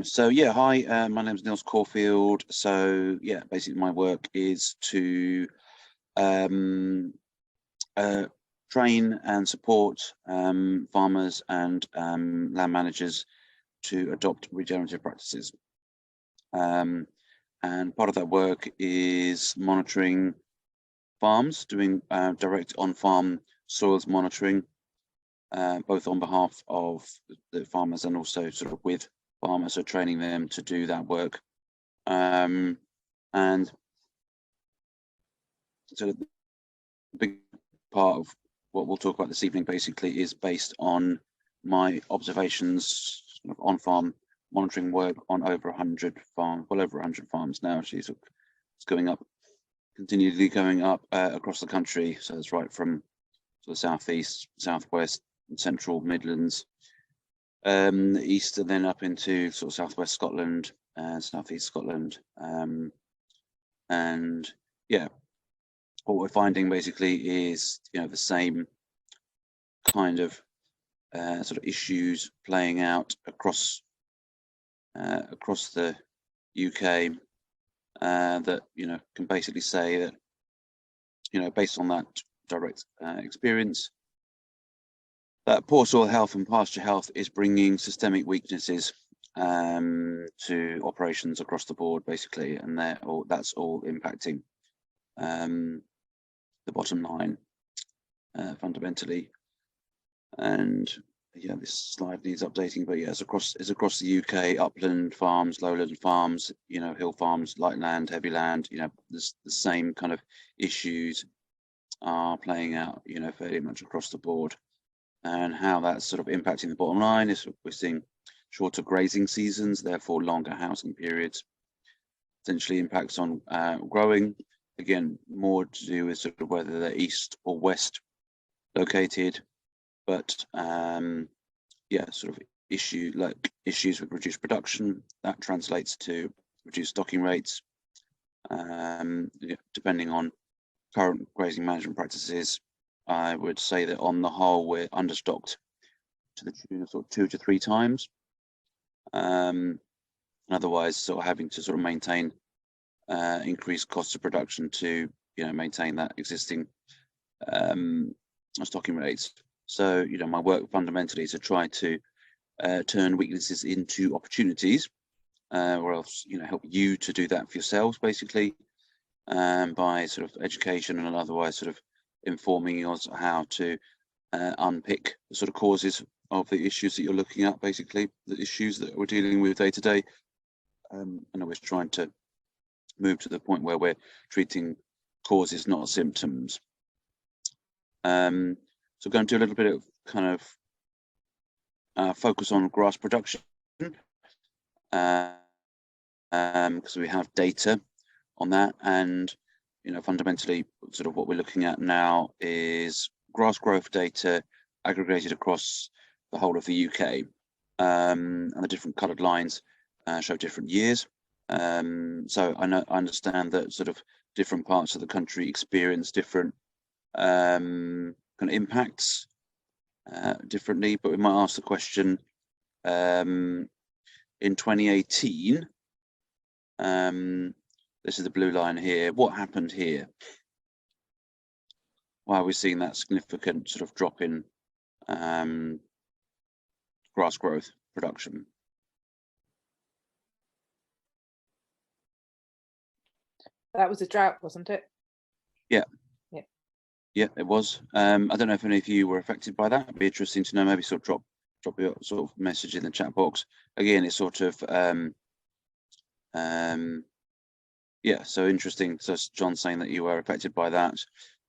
So yeah, hi, my name is Niels Corfield. So yeah, basically my work is to train and support farmers and land managers to adopt regenerative practices. And part of that work is monitoring farms, doing direct on-farm soils monitoring, both on behalf of the farmers and also sort of with farmers, so training them to do that work. And so the big part of what we'll talk about this evening basically is based on my observations of on-farm monitoring work on over 100 farms, well over 100 farms now. Actually, so it's going up, continually going up across the country. So it's right from the southeast, southwest, and central Midlands, east, and then up into sort of southwest Scotland and southeast Scotland. And yeah, what we're finding basically is, the same kind of sort of issues playing out across the UK, that can basically say that based on that direct experience, that poor soil health and pasture health is bringing systemic weaknesses to operations across the board, basically, and that's all impacting the bottom line fundamentally. And yeah, this slide needs updating, but yeah, it's across the UK: upland farms, lowland farms, hill farms, light land, heavy land. The same kind of issues are playing out, fairly much across the board. And how that's sort of impacting the bottom line is we're seeing shorter grazing seasons, therefore longer housing periods. Potentially impacts on growing, again, more to do with sort of whether they're east or west located, but yeah, sort of issues with reduced production that translates to reduced stocking rates, depending on current grazing management practices. I would say that on the whole, we're understocked to the tune of sort of 2 to 3 times. Otherwise, sort of having to sort of maintain increased costs of production to maintain that existing stocking rates. So my work fundamentally is to try to turn weaknesses into opportunities, or else help you to do that for yourselves, basically, by sort of education and otherwise sort of informing us how to unpick the sort of causes of the issues that you're looking at, basically the issues that we're dealing with day to day, and always trying to move to the point where we're treating causes, not symptoms. So we're going to do a little bit of kind of focus on grass production, because we have data on that. And fundamentally, sort of what we're looking at now is grass growth data aggregated across the whole of the UK, and the different coloured lines show different years. So I understand that sort of different parts of the country experience different kind of impacts differently, but we might ask the question, in 2018, this is the blue line here, what happened here? Why are we seeing that significant sort of drop in grass growth production? That was a drought, wasn't it? Yeah. Yeah. Yeah, it was. I don't know if any of you were affected by that. It'd be interesting to know. Maybe sort of drop your sort of message in the chat box. Again, it's sort of yeah, so interesting. So John's saying that you were affected by that.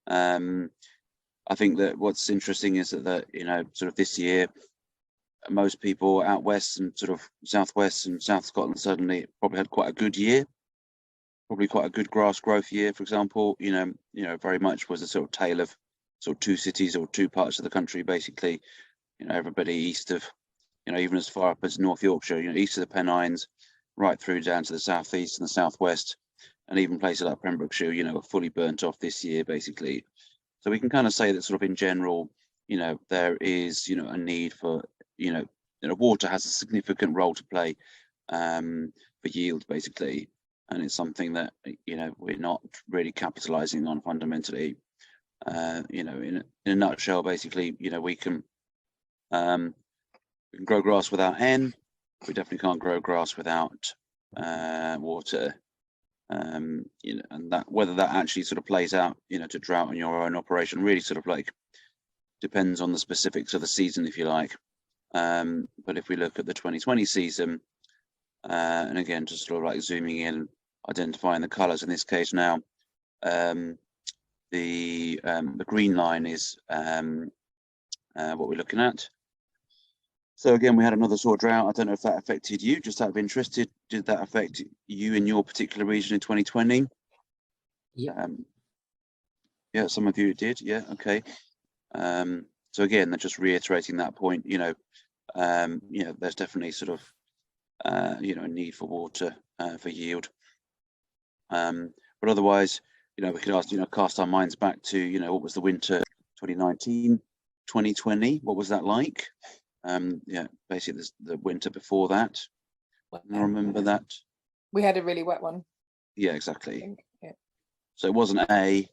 I think that what's interesting is that sort of this year, most people out west and sort of southwest and South Scotland certainly probably had quite a good year. Probably quite a good grass growth year, for example. Very much was a sort of tale of sort of 2 cities or 2 parts of the country, basically. Everybody east of, even as far up as North Yorkshire, east of the Pennines, right through down to the southeast and the southwest, and even places like Pembrokeshire, were fully burnt off this year, basically. So we can kind of say that sort of in general, there is, a need for, water has a significant role to play for yield, basically. And it's something that, we're not really capitalizing on fundamentally. In a nutshell, basically, we can grow grass without N. We definitely can't grow grass without water. And that, whether that actually sort of plays out, to drought in your own operation, really sort of like depends on the specifics of the season, if you like. But if we look at the 2020 season, and again, just sort of like zooming in, identifying the colours in this case now, the green line is what we're looking at. So again, we had another sort of drought. I don't know if that affected you, just out of interest. Did that affect you in your particular region in 2020? Yeah. Yeah, some of you did. Yeah, okay. So again, they're just reiterating that point. There's definitely sort of a need for water for yield. But otherwise, we could ask, cast our minds back to, what was the winter 2019, 2020? What was that like? Basically the winter before that. I remember that. We had a really wet one. Yeah, exactly. Yeah. So it wasn't A,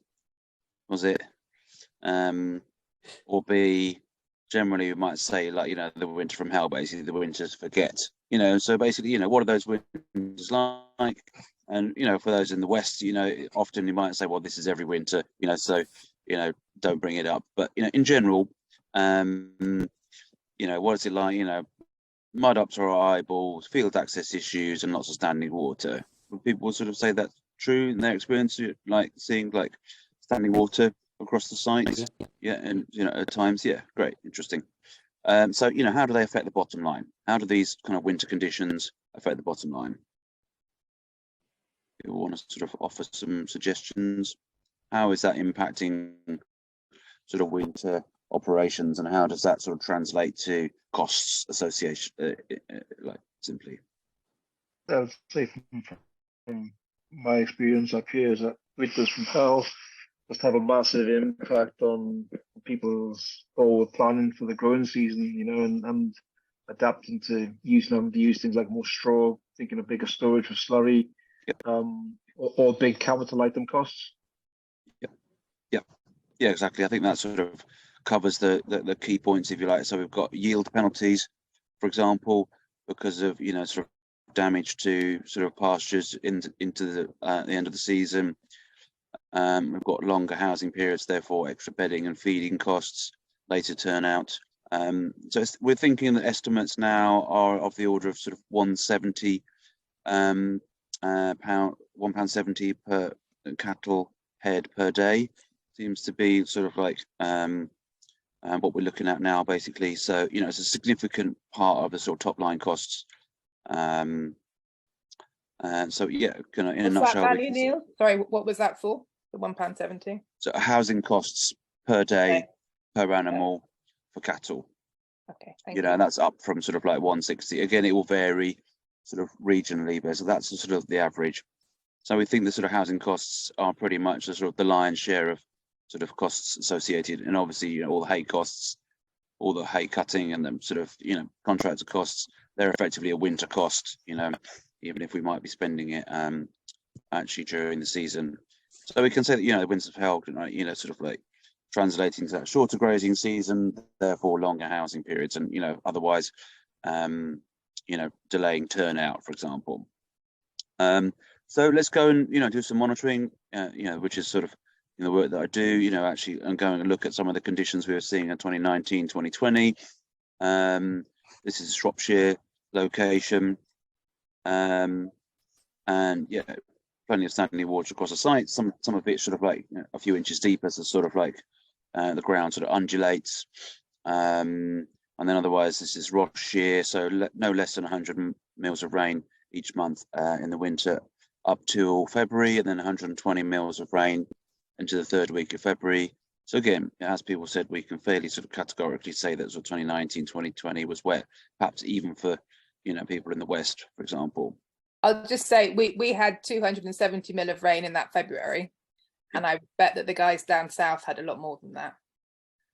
was it? Or B, generally we might say, like, the winter from hell, basically the winter to forget. So basically, what are those winters like? And for those in the West, often you might say, well, this is every winter, so don't bring it up. But in general, what is it like? Mud up to our eyeballs, field access issues, and lots of standing water. Would people sort of say that's true in their experience, like seeing like standing water across the site? Yeah, and at times, yeah, great, interesting. So how do they affect the bottom line? How do these kind of winter conditions affect the bottom line? People want to sort of offer some suggestions. How is that impacting sort of winter operations, and how does that sort of translate to costs association, like simply? I would say from my experience up here is that winters from hell just have a massive impact on people's forward planning for the growing season, and adapting to use things like more straw, thinking of bigger storage for slurry, Yep. or big capital item costs. Yeah, exactly. I think that sort of covers the key points, if you like. So we've got yield penalties, for example, because of sort of damage to sort of pastures into the end of the season. We've got longer housing periods, therefore extra bedding and feeding costs, later turnout. So we're thinking that estimates now are of the order of sort of £170 £1.70 per cattle head per day. Seems to be sort of like what we're looking at now, basically. So it's a significant part of the sort of top line costs. So yeah, kind of in a nutshell. That value, Neil? Sorry, what was that for? The £1.70. So housing costs per day, per animal for cattle. Okay. Thank you. And that's up from sort of like 160. Again, it will vary sort of regionally, but so that's sort of the average. So we think the sort of housing costs are pretty much the sort of the lion's share of sort of costs associated, and obviously all the hay costs, all the hay cutting, and the sort of contractor costs. They're effectively a winter cost, even if we might be spending it actually during the season. So we can say that the winters of hell, sort of like translating to that shorter grazing season, therefore longer housing periods, and otherwise, delaying turnout, for example. So let's go and do some monitoring, which is sort of the work that I do. Actually, I'm going and look at some of the conditions we were seeing in 2019, 2020. This is Shropshire location, and yeah, plenty of standing water across the site. Some of it sort of like a few inches deep as the sort of like the ground sort of undulates. And then otherwise, this is Ross-shire, so no less than 100 mils of rain each month in the winter up till February, and then 120 mils of rain into the third week of February. So again, as people said, we can fairly sort of categorically say that sort of 2019, 2020 was wet, perhaps even for people in the West, for example. I'll just say we had 270 mil of rain in that February, and I bet that the guys down south had a lot more than that.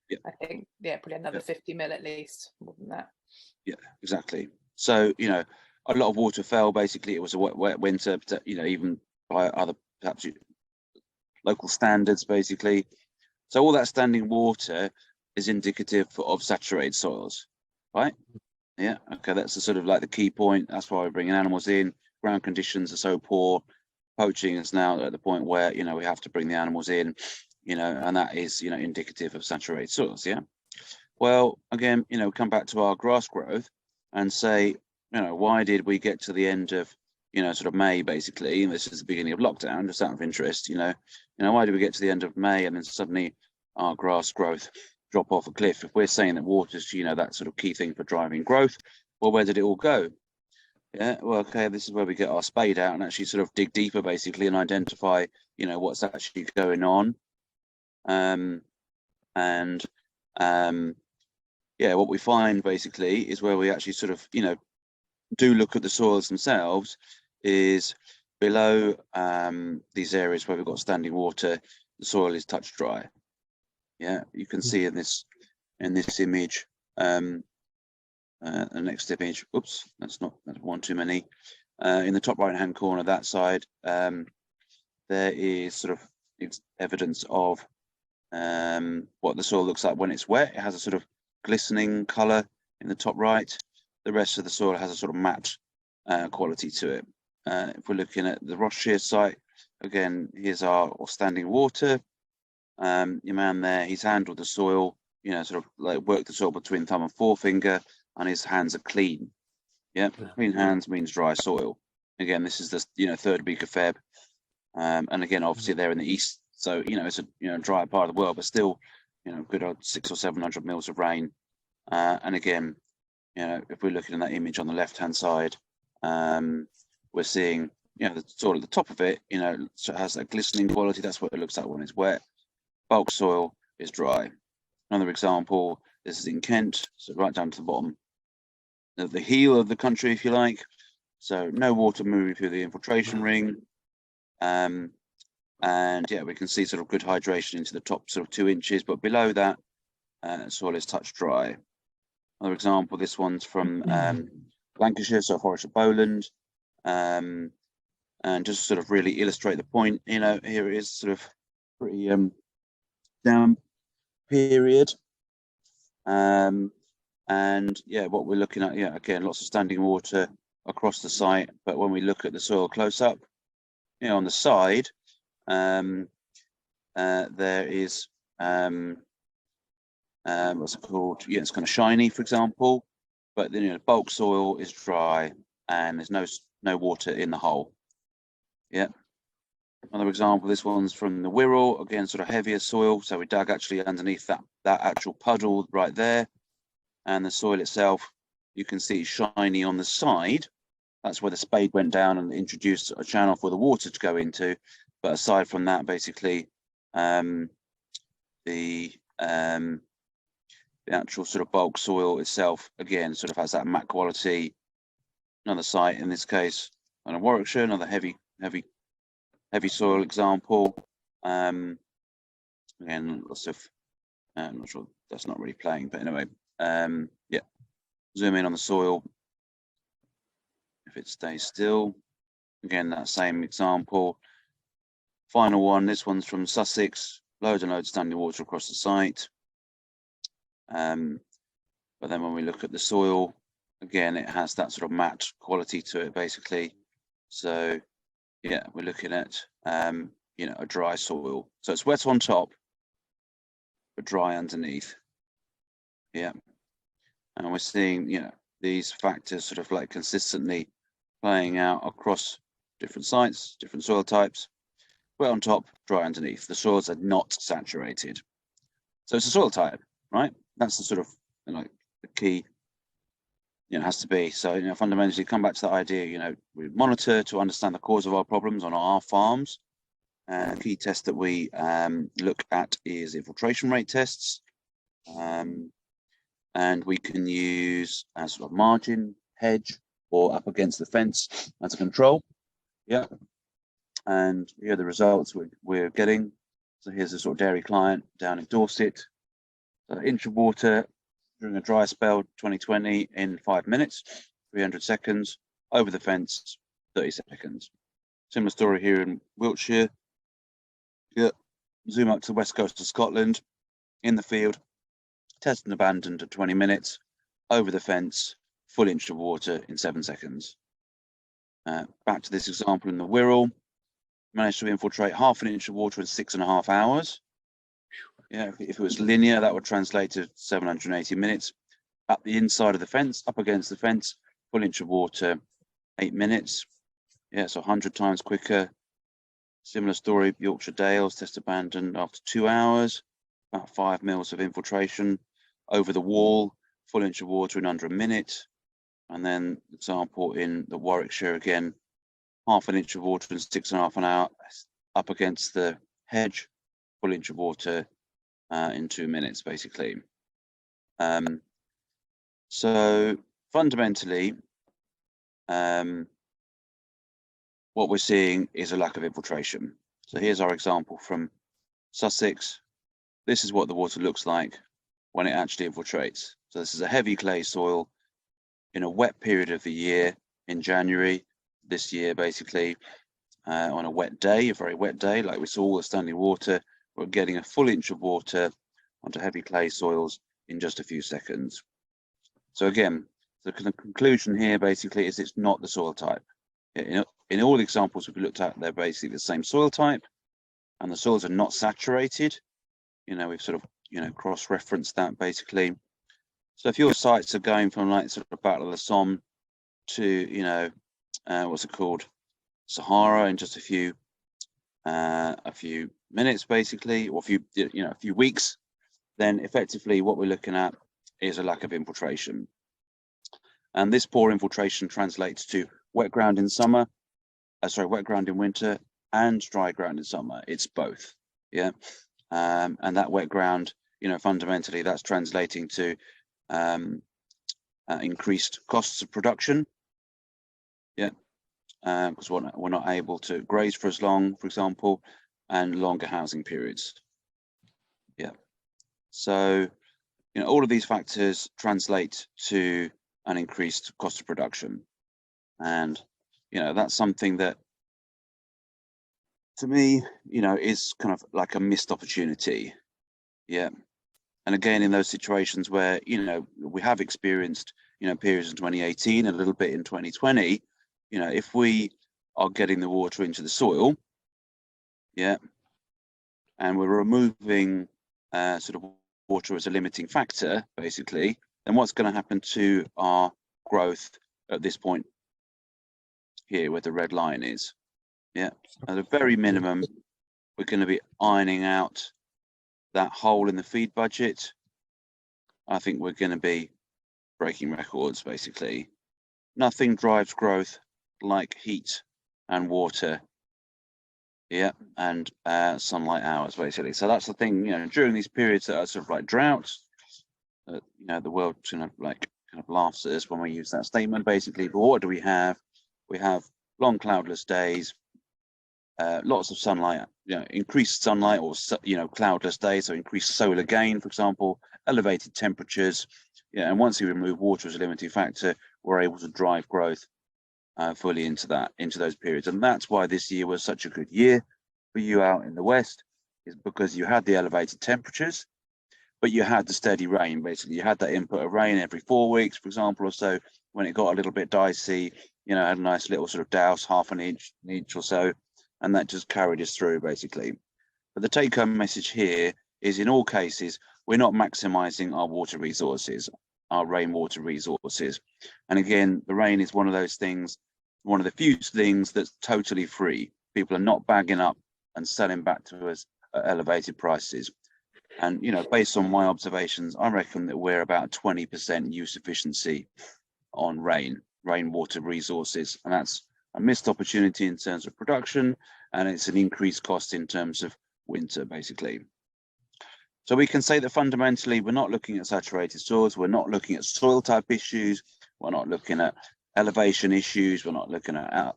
Yeah. I think, probably another 50 mil at least, more than that. Yeah, exactly. So, a lot of water fell. Basically, it was a wet winter, you know, even by other perhaps local standards, basically. So all that standing water is indicative of saturated soils, right? Yeah, okay, that's the sort of like the key point. That's why we're bringing animals in. Ground conditions are so poor. Poaching is now at the point where, you know, we have to bring the animals in, you know, and that is, you know, indicative of saturated soils. Yeah. Well, again, you know, come back to our grass growth and say, you know, why did we get to the end of, you know, sort of May, basically, and this is the beginning of lockdown, just out of interest, you know, why did we get to the end of May and then suddenly our grass growth drop off a cliff? If we're saying that water is, you know, that sort of key thing for driving growth, well, where did it all go? Yeah, well, okay, this is where we get our spade out and actually sort of dig deeper, basically, and identify, you know, what's actually going on. Yeah, what we find basically is where we actually sort of, you know, do look at the soils themselves is below these areas where we've got standing water, the soil is touch dry. Yeah, you can see in this image, the next image, oops, that's one too many. In the top right hand corner, that side, there is sort of evidence of what the soil looks like when it's wet. It has a sort of glistening color in the top right. The rest of the soil has a sort of matte quality to it. If we're looking at the Rothschild site, again, here's our standing water. Your man there, he's handled the soil, you know, sort of like worked the soil between thumb and forefinger, and his hands are clean. Yeah, clean hands means dry soil. Again, this is the, you know, third week of Feb, and again, obviously they're in the east, so, you know, it's a, you know, drier part of the world, but still, you know, good old 600 or 700 mils of rain. And again, you know, if we're looking at that image on the left hand side, we're seeing, you know, the soil at the top of it, you know, so it has that glistening quality. That's what it looks like when it's wet. Bulk soil is dry. Another example, this is in Kent, so right down to the bottom of the heel of the country, if you like. So no water moving through the infiltration ring. And yeah, we can see sort of good hydration into the top sort of 2 inches, but below that, soil is touch dry. Another example, this one's from Lancashire, so Forest of Bowland. And just sort of really illustrate the point, you know, here it is sort of pretty damp period. And yeah, what we're looking at, yeah, again, lots of standing water across the site. But when we look at the soil close up, you know, on the side, there is what's it called? Yeah, it's kind of shiny, for example, but then, you know, bulk soil is dry and there's no water in the hole. Yeah. Another example, this one's from the Wirral, again, sort of heavier soil. So we dug actually underneath that actual puddle right there, and the soil itself, you can see shiny on the side. That's where the spade went down and introduced a channel for the water to go into. But aside from that, basically, the actual sort of bulk soil itself, again, sort of has that matte quality. Another site, in this case, on Warwickshire, another heavy soil example. Again, lots of, I'm not sure, that's not really playing, but anyway, yeah, zoom in on the soil. If it stays still, again, that same example. Final one, this one's from Sussex, loads and loads of standing water across the site. But then when we look at the soil, again, it has that sort of matte quality to it, basically. So yeah, we're looking at, you know, a dry soil. So it's wet on top, but dry underneath. Yeah. And we're seeing, you know, these factors sort of like consistently playing out across different sites, different soil types. Wet on top, dry underneath. The soils are not saturated. So it's a soil type, right? That's the sort of, you know, the key, you know, has to be. So, you know, fundamentally come back to that idea, you know, we monitor to understand the cause of our problems on our farms. The key test that we look at is infiltration rate tests. And we can use a sort of margin, hedge, or up against the fence as a control. Yeah. And here are the results we're getting. So here's a sort of dairy client down in Dorset. So inch of water during a dry spell 2020 in 5 minutes, 300 seconds. over the fence, 30 seconds. Similar story here in Wiltshire. Yeah. Zoom up to the west coast of Scotland, in the field, test and abandoned at 20 minutes, over the fence, full inch of water in 7 seconds. Back to this example in the Wirral, managed to infiltrate half an inch of water in 6.5 hours. Yeah, if it was linear, that would translate to 780 minutes. Up the inside of the fence, up against the fence, full inch of water, 8 minutes. Yeah, so 100 times quicker. Similar story, Yorkshire Dales, test abandoned after 2 hours, about 5 mils of infiltration. Over the wall, full inch of water in under a minute. And then example in the Warwickshire again, half an inch of water in 6.5 an hour, up against the hedge, full inch of water in 2 minutes, basically. So fundamentally, what we're seeing is a lack of infiltration. So here's our example from Sussex. This is what the water looks like when it actually infiltrates. So this is a heavy clay soil in a wet period of the year in January this year, basically, on a wet day, a very wet day, like we saw all the standing water. We're getting a full inch of water onto heavy clay soils in just a few seconds. So again, the conclusion here basically is it's not the soil type. In all the examples we've looked at, they're basically the same soil type, and the soils are not saturated. We've sort of, cross-referenced that basically. So if your sites are going from like sort of Battle of the Somme to, what's it called, Sahara in just a few minutes basically, or a few weeks, then effectively what we're looking at is a lack of infiltration. And this poor infiltration translates to wet ground in summer, wet ground in winter, and dry ground in summer. It's both, yeah. And that wet ground, fundamentally that's translating to increased costs of production, yeah, because we're not able to graze for as long, for example, and longer housing periods, yeah. So, all of these factors translate to an increased cost of production, and that's something that, to me, is kind of like a missed opportunity, yeah. And again, in those situations where we have experienced periods in 2018, a little bit in 2020, if we are getting the water into the soil, yeah, and we're removing sort of water as a limiting factor, basically, then what's going to happen to our growth at this point here where the red line is? Yeah, at a very minimum, we're going to be ironing out that hole in the feed budget. I think we're going to be breaking records, basically. Nothing drives growth like heat and water, yeah, and sunlight hours, basically. So that's the thing, during these periods that are sort of like droughts, the world kind of laughs at us when we use that statement, basically. But what do we have? We have long cloudless days, lots of sunlight, increased sunlight, or cloudless days, so increased solar gain, for example, elevated temperatures, and once you remove water as a limiting factor, we're able to drive growth fully into those periods. And that's why this year was such a good year for you out in the west, is because you had the elevated temperatures, but you had the steady rain. Basically, you had that input of rain every 4 weeks, for example, or so. When it got a little bit dicey, had a nice little sort of douse, half an inch or so, and that just carried us through, basically. But the take-home message here is, in all cases, we're not maximizing our water resources, our rainwater resources. And again, the rain is one of those things, one of the few things that's totally free. People are not bagging up and selling back to us at elevated prices. And, based on my observations, I reckon that we're about 20% use efficiency on rainwater resources. And that's a missed opportunity in terms of production, and it's an increased cost in terms of winter, basically. So we can say that fundamentally, we're not looking at saturated soils, we're not looking at soil type issues, we're not looking at elevation issues, we're not looking at,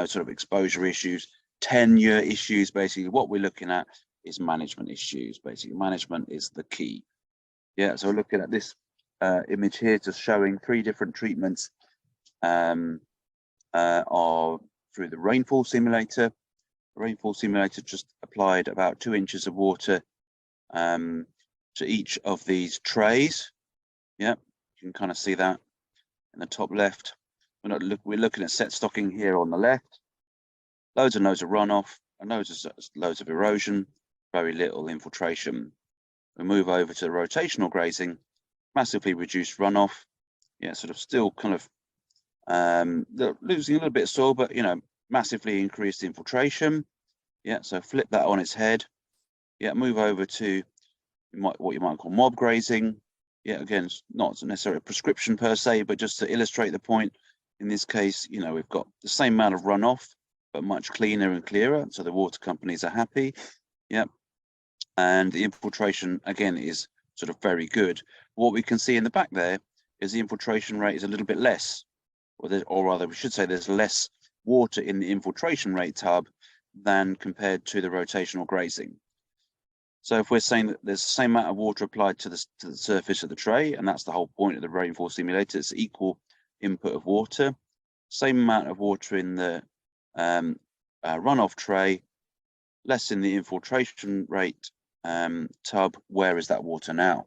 sort of exposure issues, tenure issues. Basically, what we're looking at is management issues. Basically, management is the key. Yeah, so looking at this image here, just showing 3 different treatments are through the rainfall simulator. The rainfall simulator just applied about 2 inches of water to each of these trays. Yeah, you can kind of see that in the top left. We're looking at set stocking here on the left. Loads and loads of runoff, and loads of erosion, very little infiltration. We move over to rotational grazing, massively reduced runoff. Yeah, sort of still kind of losing a little bit of soil, but massively increased infiltration. Yeah, so flip that on its head. Yeah, move over to what you might call mob grazing. Yeah, again, it's not necessarily a prescription per se, but just to illustrate the point. In this case, we've got the same amount of runoff, but much cleaner and clearer. So the water companies are happy. Yeah, and the infiltration again is sort of very good. What we can see in the back there is the infiltration rate is a little bit less, or rather, we should say there's less water in the infiltration rate tub than compared to the rotational grazing. So if we're saying that there's the same amount of water applied to the surface of the tray, and that's the whole point of the rainfall simulator, it's equal input of water, same amount of water in the runoff tray, less in the infiltration rate tub. Where is that water now?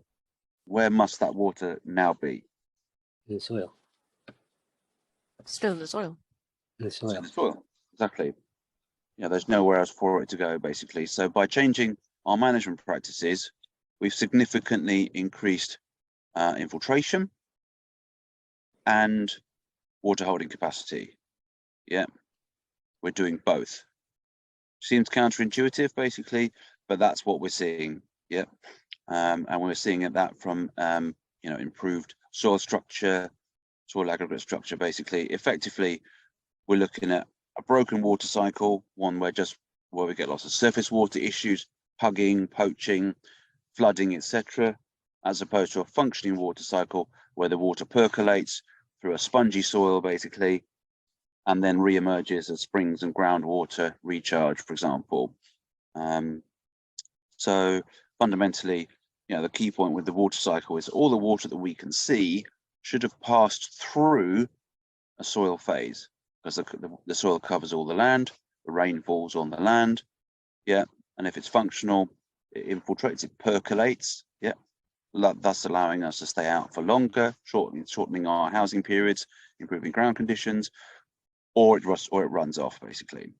Where must that water now be? In the soil. Still in the soil. In the soil. In the soil, exactly. There's nowhere else for it to go, basically. So by changing our management practices, we've significantly increased infiltration and water holding capacity. Yeah, we're doing both. Seems counterintuitive, basically, but that's what we're seeing. Yeah, and we're seeing that from improved soil structure, soil aggregate structure. Basically, effectively, we're looking at a broken water cycle, one where we get lots of surface water issues, hugging, poaching, flooding, etc., as opposed to a functioning water cycle where the water percolates through a spongy soil, basically, and then re-emerges as springs and groundwater recharge, for example. So fundamentally, the key point with the water cycle is all the water that we can see should have passed through a soil phase, because the soil covers all the land, the rain falls on the land. Yeah, and if it's functional, it infiltrates, it percolates. Yeah, thus allowing us to stay out for longer, shortening our housing periods, improving ground conditions, or it runs off, basically.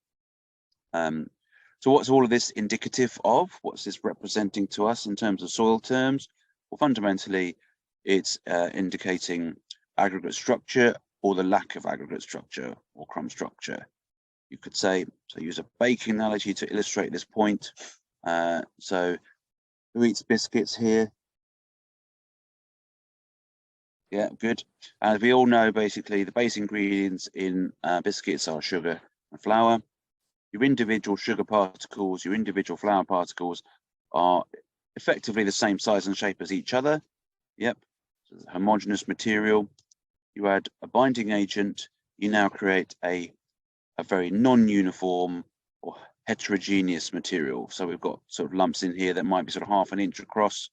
So what's all of this indicative of? What's this representing to us in terms of soil terms? Well, fundamentally, it's indicating aggregate structure or the lack of aggregate structure or crumb structure. You could say, so use a baking analogy to illustrate this point. So who eats biscuits here? Yeah, good. As we all know, basically, the base ingredients in biscuits are sugar and flour. Your individual sugar particles, your individual flour particles are effectively the same size and shape as each other. Yep, so it's a homogeneous material. You add a binding agent, you now create a very non-uniform or heterogeneous material. So we've got sort of lumps in here that might be sort of 1/2 inch across,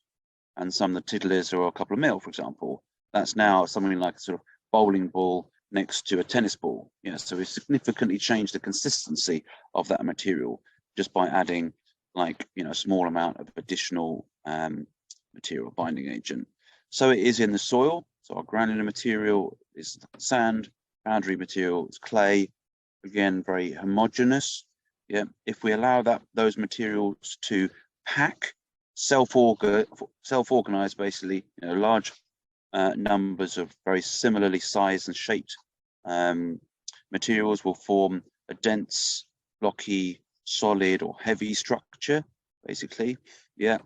and some that tiddlers or a couple of mil, for example. That's now something like a sort of bowling ball next to a tennis ball. So we significantly changed the consistency of that material just by adding a small amount of additional material binding agent. So it is in the soil. So our granular material is sand, boundary material is clay, again, very homogeneous. Yeah, if we allow those materials to pack, self-organize, basically, large numbers of very similarly sized and shaped materials will form a dense, blocky, solid or heavy structure, basically. Yeah.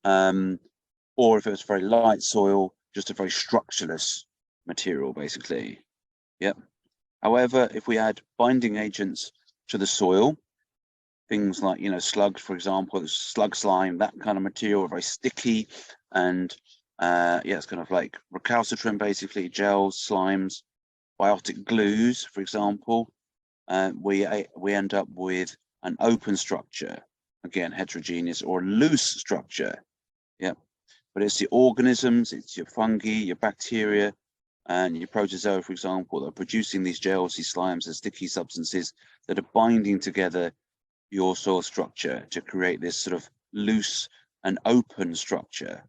Or if it was very light soil, just a very structureless material, basically. Yep. However, if we add binding agents to the soil, things like, slugs, for example, slug slime, that kind of material, very sticky, and it's kind of like recalcitrant, basically, gels, slimes, biotic glues, for example, we end up with an open structure, again, heterogeneous, or a loose structure. Yep. But it's the organisms, it's your fungi, your bacteria, and your protozoa, for example, that are producing these gels, these slimes, and sticky substances that are binding together your soil structure to create this sort of loose and open structure.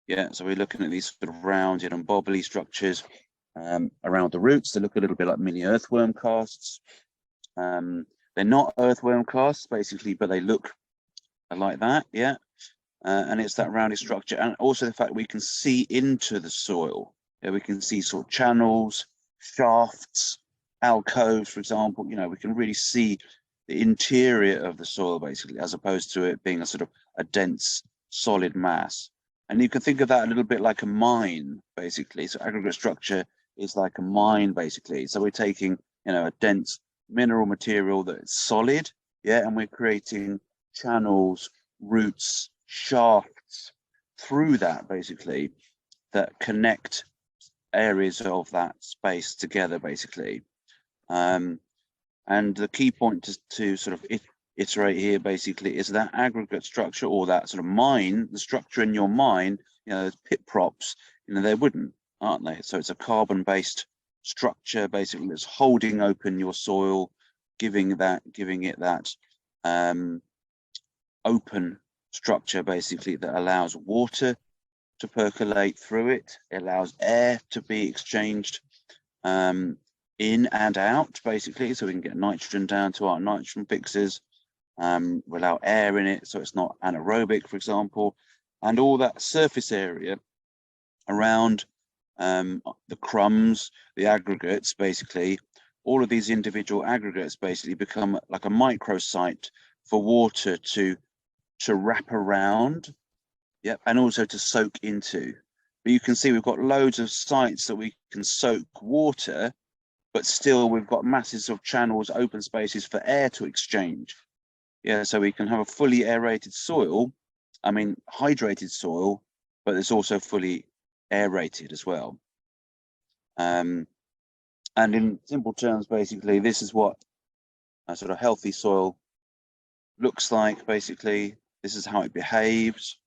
Yeah, so we're looking at these sort of rounded and bobbly structures around the roots. They look a little bit like mini earthworm casts. They're not earthworm casts, basically, but they look like that, yeah. And it's that rounded structure, and also the fact we can see into the soil. Yeah, we can see sort of channels, shafts, alcoves, for example. You know, we can really see the interior of the soil, basically, as opposed to it being a sort of a dense, solid mass. And you can think of that a little bit like a mine, basically. So aggregate structure is like a mine, basically. So we're taking, you know, a dense mineral material that's solid, yeah, and we're creating channels, roots, shafts through that, basically, that connect areas of that space together, basically. And the key point to sort of iterate here, basically, is that aggregate structure, or that sort of mine, the structure in your mine, you know, those pit props, you know, they're wooden, aren't they? So it's a carbon-based structure, basically, that's holding open your soil, giving it that open structure, basically, that allows water to percolate through it. It allows air to be exchanged in and out, basically, so we can get nitrogen down to our nitrogen fixes. We allow air in it, so it's not anaerobic, for example, and all that surface area around the crumbs, the aggregates, basically, all of these individual aggregates basically become like a microsite for water to wrap around, yep, and also to soak into. But you can see we've got loads of sites that we can soak water, but still we've got masses of channels, open spaces for air to exchange. Yeah, so we can have a fully aerated soil, I mean hydrated soil, but it's also fully aerated as well. And in simple terms, basically, this is what a sort of healthy soil looks like, basically. This is how it behaves.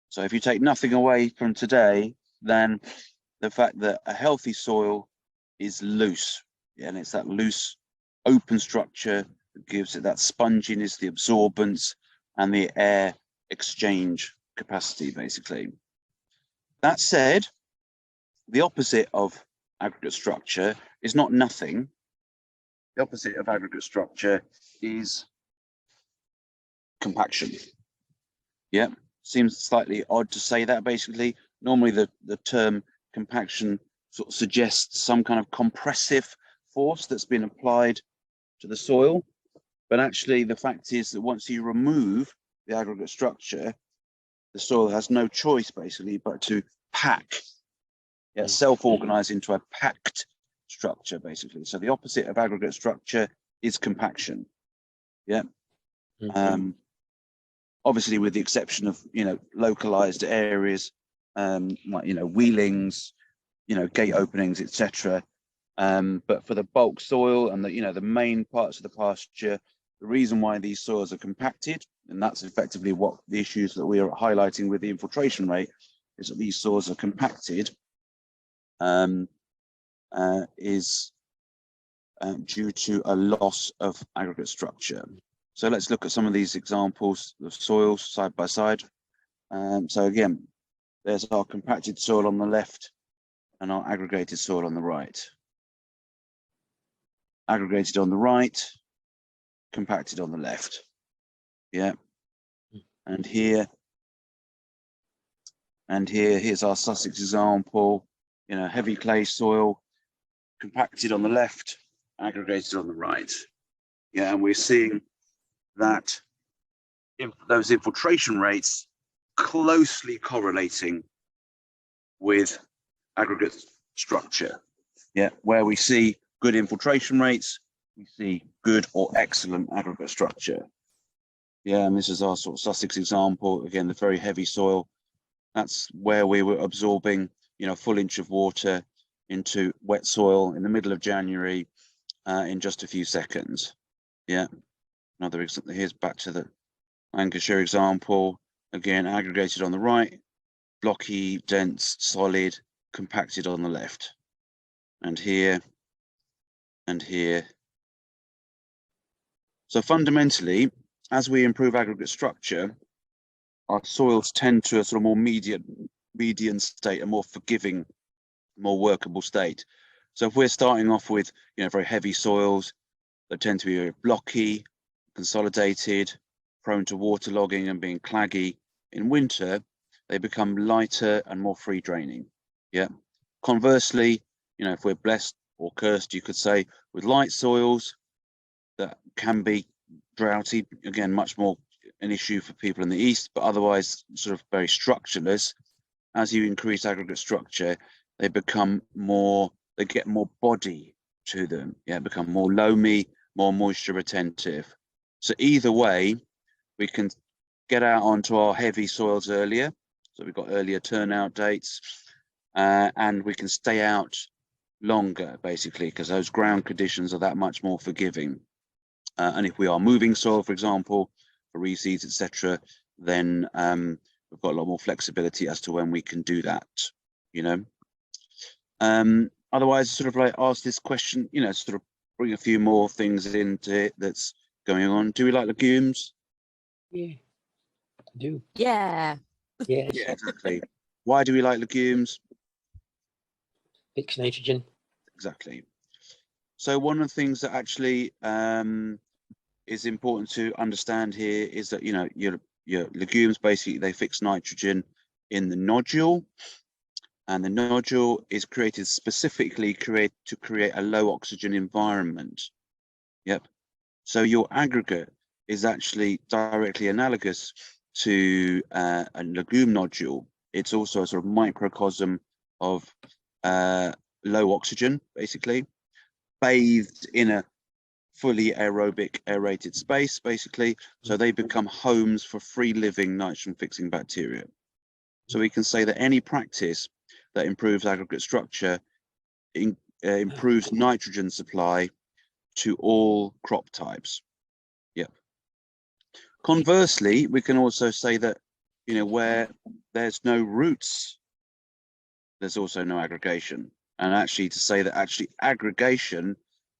So if you take nothing away from today, then the fact that a healthy soil is loose, yeah, and it's that loose, open structure that gives it that sponginess, the absorbance, and the air exchange capacity, basically. That said, the opposite of aggregate structure is not nothing. The opposite of aggregate structure is compaction. Yeah, seems slightly odd to say that, basically. Normally the term compaction sort of suggests some kind of compressive force that's been applied to the soil. But actually the fact is that once you remove the aggregate structure, the soil has no choice, basically, but to pack, yeah, self-organize into a packed structure, basically. So the opposite of aggregate structure is compaction. Yeah. Obviously, with the exception of, you know, localized areas, like, you know, wheelings, you know, gate openings, etc. But for the bulk soil and the, you know, the main parts of the pasture, the reason why these soils are compacted, and that's effectively what the issues that we are highlighting with the infiltration rate, is that these soils are compacted, is due to a loss of aggregate structure. So let's look at some of these examples of soils side by side. So again, there's our compacted soil on the left and our aggregated soil on the right. Aggregated on the right, compacted on the left. Yeah. And here's our Sussex example, you know, heavy clay soil, compacted on the left, aggregated on the right. Yeah, and we're seeing that those infiltration rates closely correlating with aggregate structure. Yeah, where we see good infiltration rates, we see good or excellent aggregate structure. Yeah, and this is our sort of Sussex example. Again, the very heavy soil. That's where we were absorbing, you know, a full inch of water into wet soil in the middle of January in just a few seconds. Yeah. Another example, here's back to the Lancashire example. Again, aggregated on the right, blocky, dense, solid, compacted on the left. And here, and here. So fundamentally, as we improve aggregate structure, our soils tend to a sort of more median state, a more forgiving, more workable state. So if we're starting off with, very heavy soils that tend to be very blocky, consolidated, prone to waterlogging and being claggy in winter, they become lighter and more free draining. Yeah. Conversely, if we're blessed or cursed, you could say, with light soils that can be droughty, again, much more an issue for people in the east, but otherwise sort of very structureless. As you increase aggregate structure, they become more, they get more body to them. Yeah, become more loamy, more moisture retentive. So either way, we can get out onto our heavy soils earlier. So we've got earlier turnout dates, and we can stay out longer, basically, because those ground conditions are that much more forgiving. And if we are moving soil, for example, for reseeds, etc., then we've got a lot more flexibility as to when we can do that. Otherwise, sort of like ask this question, sort of bring a few more things into it that's going on. Do we like legumes? Yeah, I do. Yeah. Yes. Yeah, exactly. Why do we like legumes? Fixed nitrogen. Exactly. So one of the things that actually is important to understand here is that your legumes, basically they fix nitrogen in the nodule, and the nodule is created specifically to create a low oxygen environment. Yep. So your aggregate is actually directly analogous to a legume nodule. It's also a sort of microcosm of low oxygen, basically, bathed in a fully aerobic aerated space, basically. So they become homes for free living nitrogen fixing bacteria. So we can say that any practice that improves aggregate structure improves nitrogen supply to all crop types. Yep. Conversely, we can also say that where there's no roots, there's also no aggregation. And actually to say that actually aggregation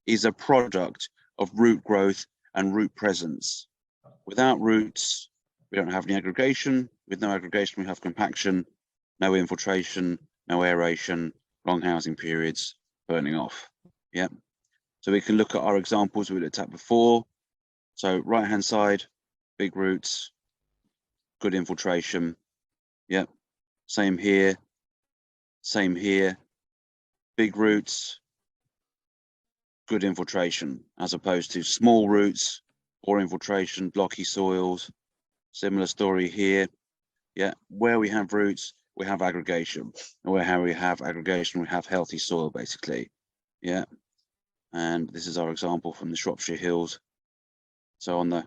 is a product of root growth and root presence. Without roots, we don't have any aggregation. With no aggregation, we have compaction, no infiltration, no aeration, long housing periods, burning off. Yeah. So we can look at our examples we looked at before. So right hand side, big roots, good infiltration. Yeah. Same here. Same here. Big roots, good infiltration, as opposed to small roots, poor infiltration, blocky soils. Similar story here. Yeah, where we have roots, we have aggregation. And where we have aggregation, we have healthy soil, basically. Yeah. And this is our example from the Shropshire Hills. So on the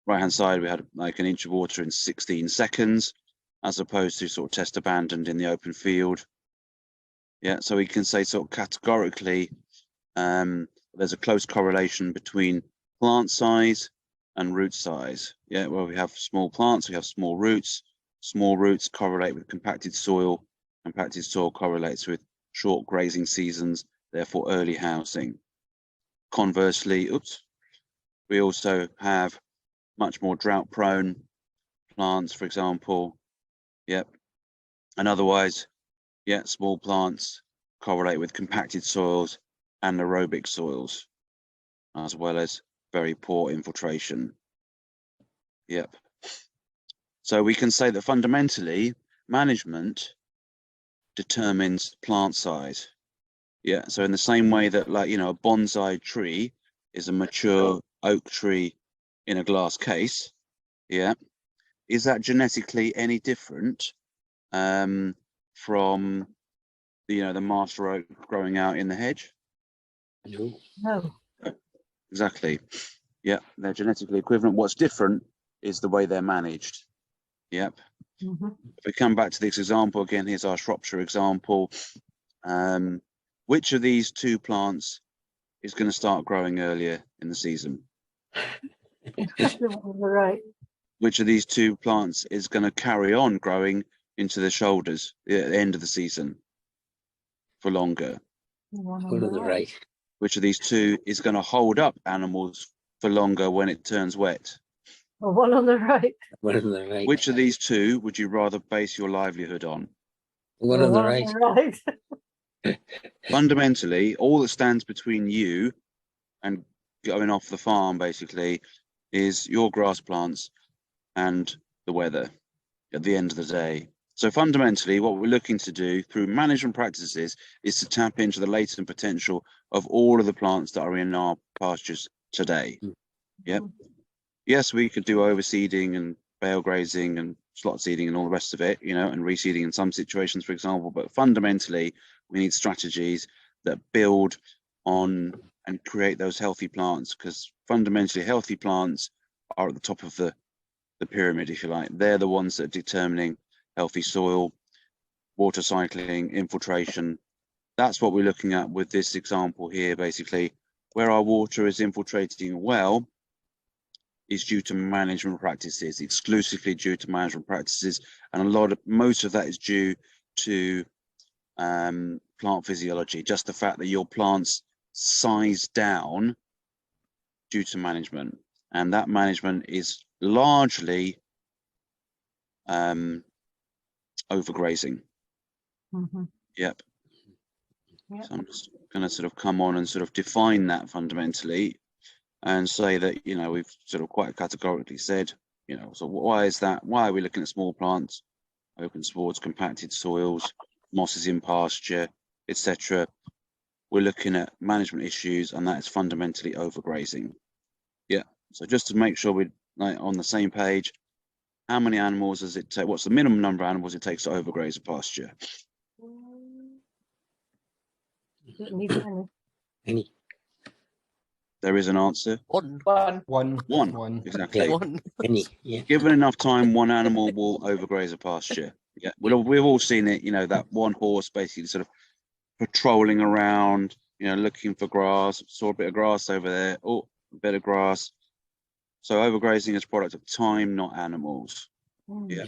right-hand side, we had like an inch of water in 16 seconds, as opposed to sort of test abandoned in the open field. Yeah, so we can say sort of categorically, there's a close correlation between plant size and root size. Yeah, where we have small plants, we have small roots. Small roots correlate with compacted soil. Compacted soil correlates with short grazing seasons, therefore early housing. Conversely, we also have much more drought-prone plants, for example. Yep. And otherwise, yeah, small plants correlate with compacted soils and aerobic soils, as well as very poor infiltration. Yep. So we can say that fundamentally, management determines plant size. Yeah. So in the same way that, like, a bonsai tree is a mature oak tree in a glass case. Yeah. Is that genetically any different from the master oak growing out in the hedge? No. No. Exactly. Yeah, they're genetically equivalent. What's different is the way they're managed. Yep. Mm-hmm. If we come back to this example again, here's our Shropshire example. Which of these two plants is going to start growing earlier in the season? The one on the right. Which of these two plants is going to carry on growing into the shoulders at the end of the season for longer? The one One on the right. Which of these two is going to hold up animals for longer when it turns wet? The one on the right. One on the right. Which of these two would you rather base your livelihood on? One The on the one right. on the right. Fundamentally, all that stands between you and going off the farm basically is your grass plants and the weather at the end of the day. So fundamentally, what we're looking to do through management practices is to tap into the latent potential of all of the plants that are in our pastures today. Yep. Yes, we could do overseeding and bale grazing and slot seeding and all the rest of it, you know, and reseeding in some situations, for example. But fundamentally, we need strategies that build on and create those healthy plants, because fundamentally healthy plants are at the top of the pyramid, if you like. They're the ones that are determining healthy soil, water cycling, infiltration. That's what we're looking at with this example here, basically. Where our water is infiltrating well is due to management practices, exclusively due to management practices. And most of that is due to plant physiology, just the fact that your plants size down due to management. And that management is largely overgrazing. Yep. Yep. So I'm just going to sort of come on and sort of define that fundamentally and say that, you know, we've sort of quite categorically said, you know, so why is that? Why are we looking at small plants, open swards, compacted soils, mosses in pasture, etc.? We're looking at management issues, and that is fundamentally overgrazing. Yeah. So just to make sure we're like on the same page, how many animals does it take? What's the minimum number of animals it takes to overgraze a pasture? Don't need any. Any. There is an answer. One. One. Exactly. One. Any. Yeah. Given enough time, one animal will overgraze a pasture. Yeah, we've all seen it. You know, that one horse basically sort of patrolling around, you know, looking for grass. Saw a bit of grass over there. Oh, a bit of grass. So overgrazing is a product of time, not animals. Yeah.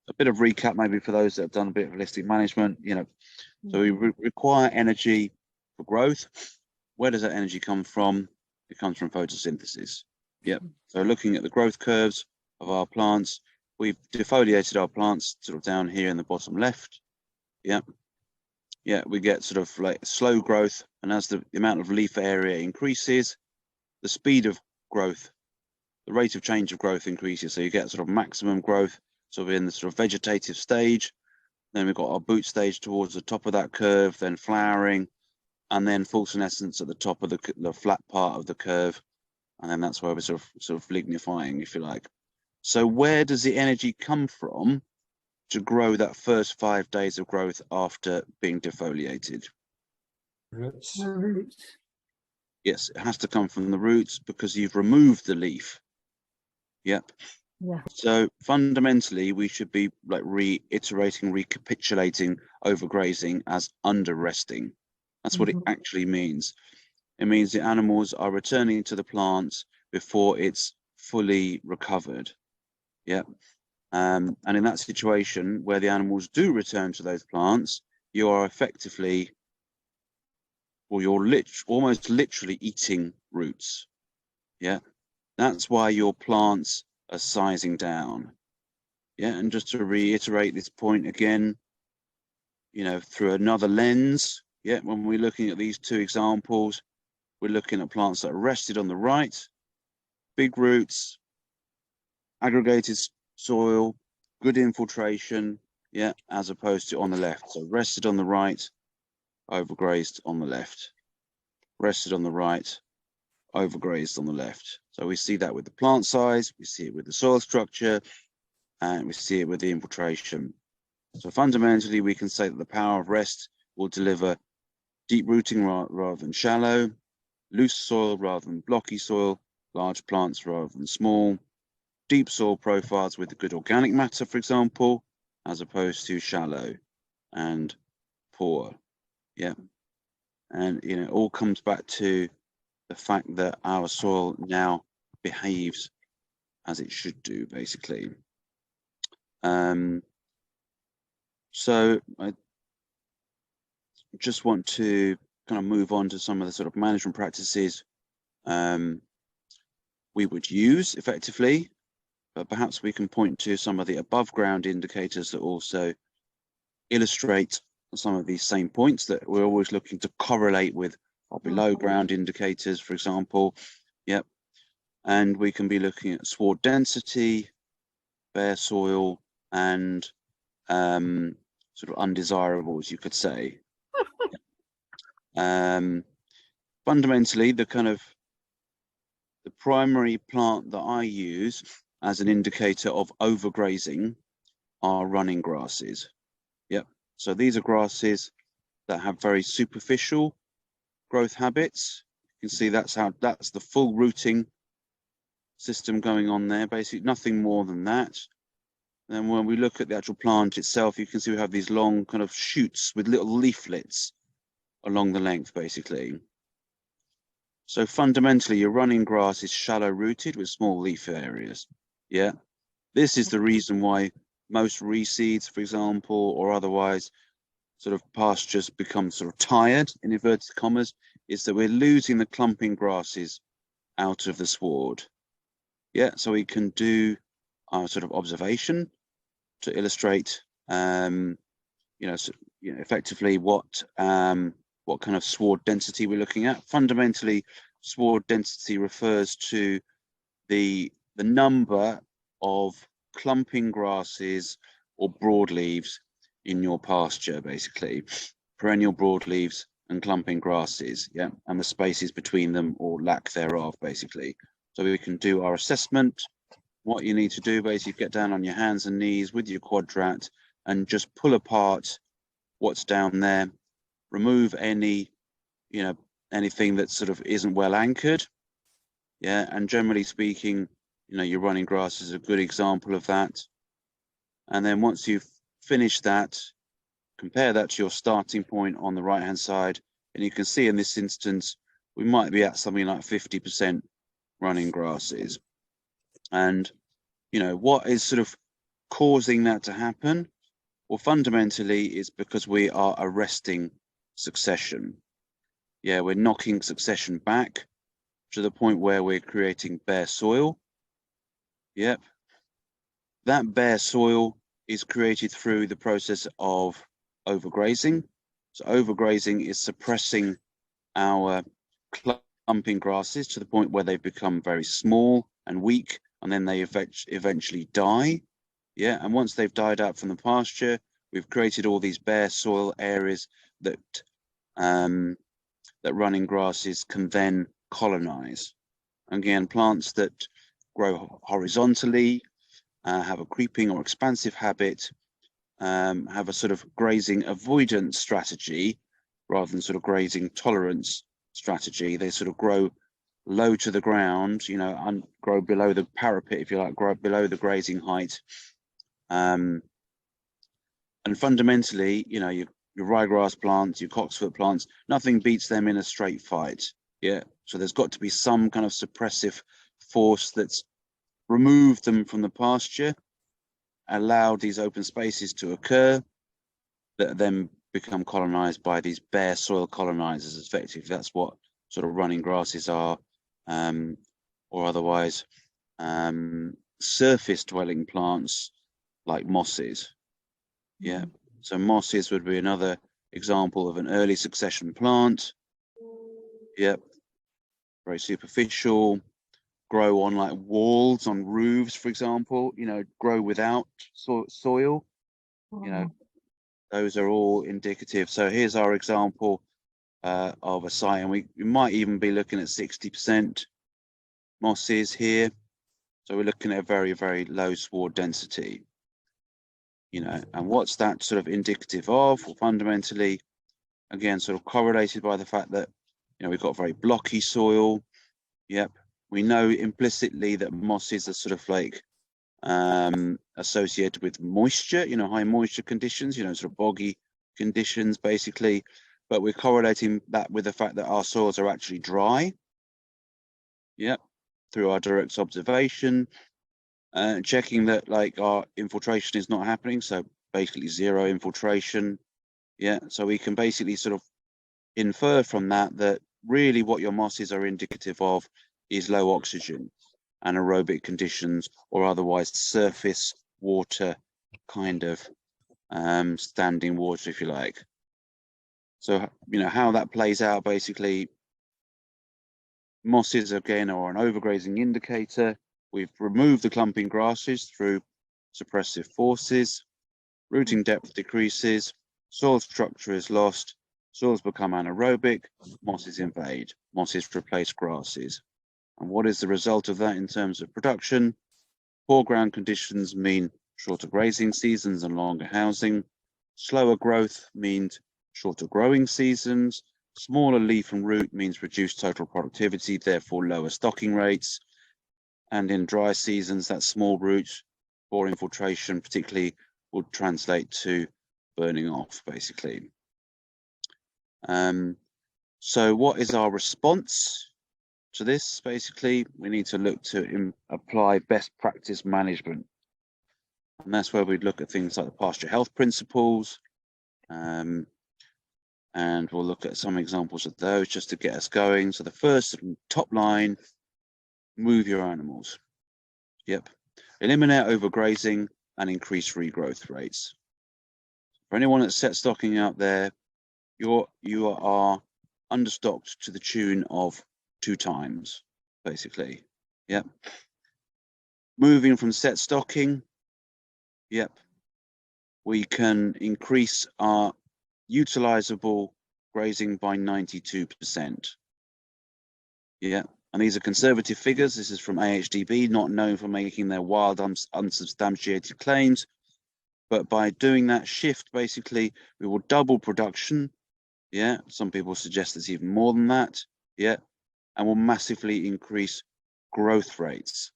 A bit of recap maybe for those that have done a bit of holistic management. You know, so we require energy for growth. Where does that energy come from? It comes from photosynthesis. Yep. So looking at the growth curves of our plants, we've defoliated our plants sort of down here in the bottom left. Yep. Yeah, we get sort of like slow growth, and as the amount of leaf area increases, the speed of growth, the rate of change of growth increases. So you get sort of maximum growth sort of in the sort of vegetative stage. Then we've got our boot stage towards the top of that curve, then flowering, and then full senescence at the top of the flat part of the curve. And then that's where we're sort of lignifying, if you like. So where does the energy come from to grow that first 5 days of growth after being defoliated? Roots. The roots. Yes, it has to come from the roots because you've removed the leaf. Yep. Yeah. So fundamentally, we should be like reiterating, recapitulating overgrazing as under-resting. That's what it actually means. It means the animals are returning to the plants before it's fully recovered. Yep. And in that situation where the animals do return to those plants, you are effectively, or you're almost literally eating roots. Yeah. That's why your plants are sizing down. Yeah. And just to reiterate this point again, you know, through another lens, yeah, when we're looking at these two examples, we're looking at plants that are rested on the right, big roots, aggregated soil, good infiltration, yeah, as opposed to on the left. So rested on the right, overgrazed on the left. Rested on the right, overgrazed on the left. So we see that with the plant size, we see it with the soil structure, and we see it with the infiltration. So fundamentally, we can say that the power of rest will deliver deep rooting rather than shallow, loose soil rather than blocky soil, large plants rather than small, deep soil profiles with the good organic matter, for example, as opposed to shallow and poor. Yeah. And, you know, it all comes back to the fact that our soil now behaves as it should do, basically. So I just want to kind of move on to some of the sort of management practices we would use effectively, but perhaps we can point to some of the above ground indicators that also illustrate some of these same points that we're always looking to correlate with our below ground indicators, for example. Yep. And we can be looking at sward density, bare soil, and sort of undesirables, you could say. Fundamentally, the primary plant that I use as an indicator of overgrazing are running grasses. Yep. So these are grasses that have very superficial growth habits. You can see that's the full rooting system going on there, basically nothing more than that. And when we look at the actual plant itself, you can see we have these long kind of shoots with little leaflets along the length, basically. So fundamentally, your running grass is shallow rooted with small leaf areas. Yeah, this is the reason why most reseeds, for example, or otherwise sort of pastures become sort of tired, in inverted commas, is that we're losing the clumping grasses out of the sward. Yeah, so we can do our sort of observation to illustrate, effectively what kind of sward density we're looking at. Fundamentally, sward density refers to the number of clumping grasses or broadleaves in your pasture, basically, perennial broadleaves and clumping grasses, yeah, and the spaces between them or lack thereof, basically. So we can do our assessment. What you need to do, basically, get down on your hands and knees with your quadrat and just pull apart what's down there, remove any, anything that sort of isn't well anchored. Yeah, and generally speaking, your running grass is a good example of that. And then once you've finished that, compare that to your starting point on the right hand side, and you can see in this instance we might be at something like 50% running grasses. And what is sort of causing that to happen? Well, fundamentally it's because we are arresting succession. Yeah, we're knocking succession back to the point where we're creating bare soil. Yep, that bare soil is created through the process of overgrazing. So overgrazing is suppressing our clumping grasses to the point where they've become very small and weak, and then they eventually die. Yeah, and once they've died out from the pasture, we've created all these bare soil areas that that running grasses can then colonize. Again, plants that grow horizontally, have a creeping or expansive habit, have a sort of grazing avoidance strategy rather than sort of grazing tolerance strategy. They sort of grow low to the ground, and grow below the parapet, if you like, grow below the grazing height. And fundamentally, your ryegrass plants, your cocksfoot plants, nothing beats them in a straight fight. Yeah, so there's got to be some kind of suppressive force that's removed them from the pasture, allowed these open spaces to occur, that then become colonized by these bare soil colonizers. Effectively, that's what sort of running grasses are, or otherwise surface dwelling plants like mosses. Yeah, so mosses would be another example of an early succession plant. Yep, very superficial, grow on like walls on roofs, for example, grow without soil. Those are all indicative. So here's our example of a site, and we might even be looking at 60% mosses here. So we're looking at a very, very low sward density. And what's that sort of indicative of? Well, fundamentally, again, sort of correlated by the fact that we've got very blocky soil. Yep, we know implicitly that mosses are sort of like associated with moisture, high moisture conditions, sort of boggy conditions, basically. But we're correlating that with the fact that our soils are actually dry. Yep, through our direct observation, checking that like our infiltration is not happening. So basically 0 infiltration. Yeah, so we can basically sort of infer from that that really what your mosses are indicative of is low oxygen, anaerobic conditions, or otherwise surface water kind of standing water, if you like. So, you know, how that plays out, basically, mosses again are an overgrazing indicator. We've removed the clumping grasses through suppressive forces, rooting depth decreases, soil structure is lost, soils become anaerobic, mosses invade, mosses replace grasses. And what is the result of that in terms of production? Poor ground conditions mean shorter grazing seasons and longer housing. Slower growth means shorter growing seasons. Smaller leaf and root means reduced total productivity, therefore lower stocking rates. And in dry seasons, that small root, poor infiltration particularly, would translate to burning off, basically. So what is our response to this? Basically, we need to look to apply best practice management. And that's where we'd look at things like the pasture health principles. And we'll look at some examples of those just to get us going. So the first top line, move your animals. Yep. Eliminate overgrazing and increase regrowth rates. For anyone that's set stocking out there, you are understocked to the tune of 2 times, basically. Yep. Moving from set stocking, yep, we can increase our utilizable grazing by 92%. Yeah, and these are conservative figures. This is from AHDB, not known for making their wild, unsubstantiated claims. But by doing that shift, basically, we will double production. Yeah, some people suggest it's even more than that. Yeah, and will massively increase growth rates.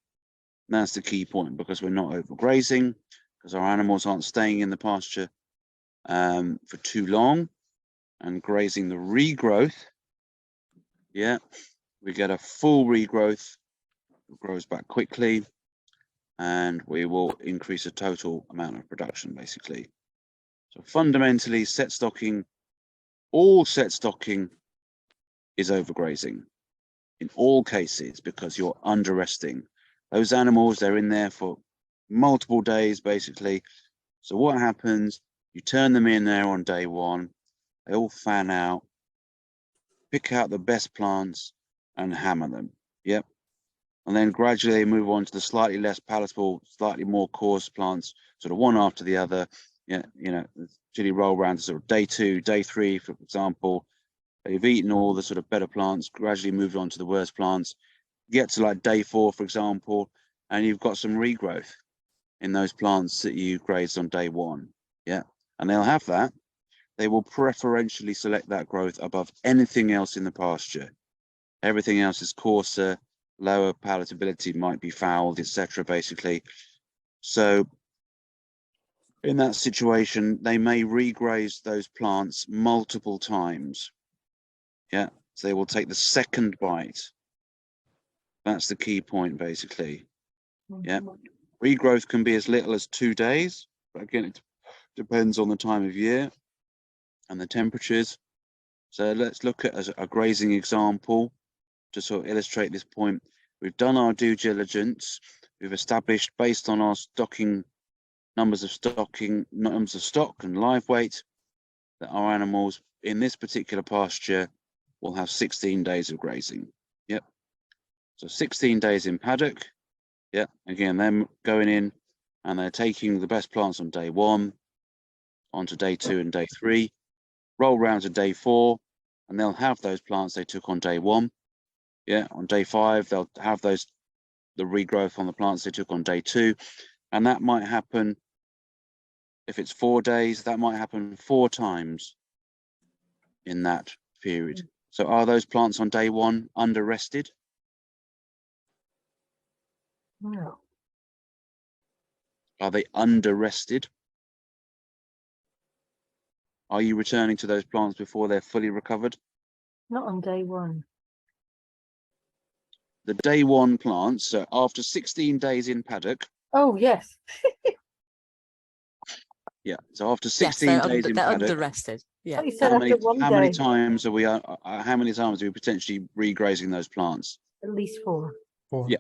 And that's the key point, because we're not overgrazing, because our animals aren't staying in the pasture for too long and grazing the regrowth. Yeah, we get a full regrowth, it grows back quickly, and we will increase the total amount of production, basically. So fundamentally, set stocking, all set stocking is overgrazing in all cases, because you're under-resting. Those animals, they're in there for multiple days, basically. So what happens? You turn them in there on day 1, they all fan out, pick out the best plants and hammer them. Yep. And then gradually move on to the slightly less palatable, slightly more coarse plants, sort of one after the other. Yeah, you know, chili roll around to sort of day 2, day 3, for example. They've eaten all the sort of better plants, gradually moved on to the worst plants. Get to like day 4, for example, and you've got some regrowth in those plants that you grazed on day 1. Yeah, and they'll have that. They will preferentially select that growth above anything else in the pasture. Everything else is coarser, lower palatability, might be fouled, etc., basically. So in that situation, they may regraze those plants multiple times. Yeah, so they will take the second bite. That's the key point, basically. Yeah, regrowth can be as little as 2 days, but again, it depends on the time of year and the temperatures. So let's look at a grazing example to sort of illustrate this point. We've done our due diligence. We've established, based on our stocking numbers of stock and live weight, that our animals in this particular pasture will have 16 days of grazing. Yep. So 16 days in paddock. Yep. Again, them going in and they're taking the best plants on day 1, onto day 2 and day 3, roll round to day 4, and they'll have those plants they took on day 1. Yeah, on day 5, they'll have the regrowth on the plants they took on day 2. And that might happen, if it's 4 days, that might happen 4 times in that period. So are those plants on day 1 under-rested? No, Are they under-rested? Are you returning to those plants before they're fully recovered? not on day 1. the day one plants, so after 16 days in paddock, Oh, yes. yeah, so after Yes, 16 they're, days in they're paddock, under-rested. Yeah. Like you said, how after many, 1 day, times are we potentially regrazing those plants? at least 4. Yeah.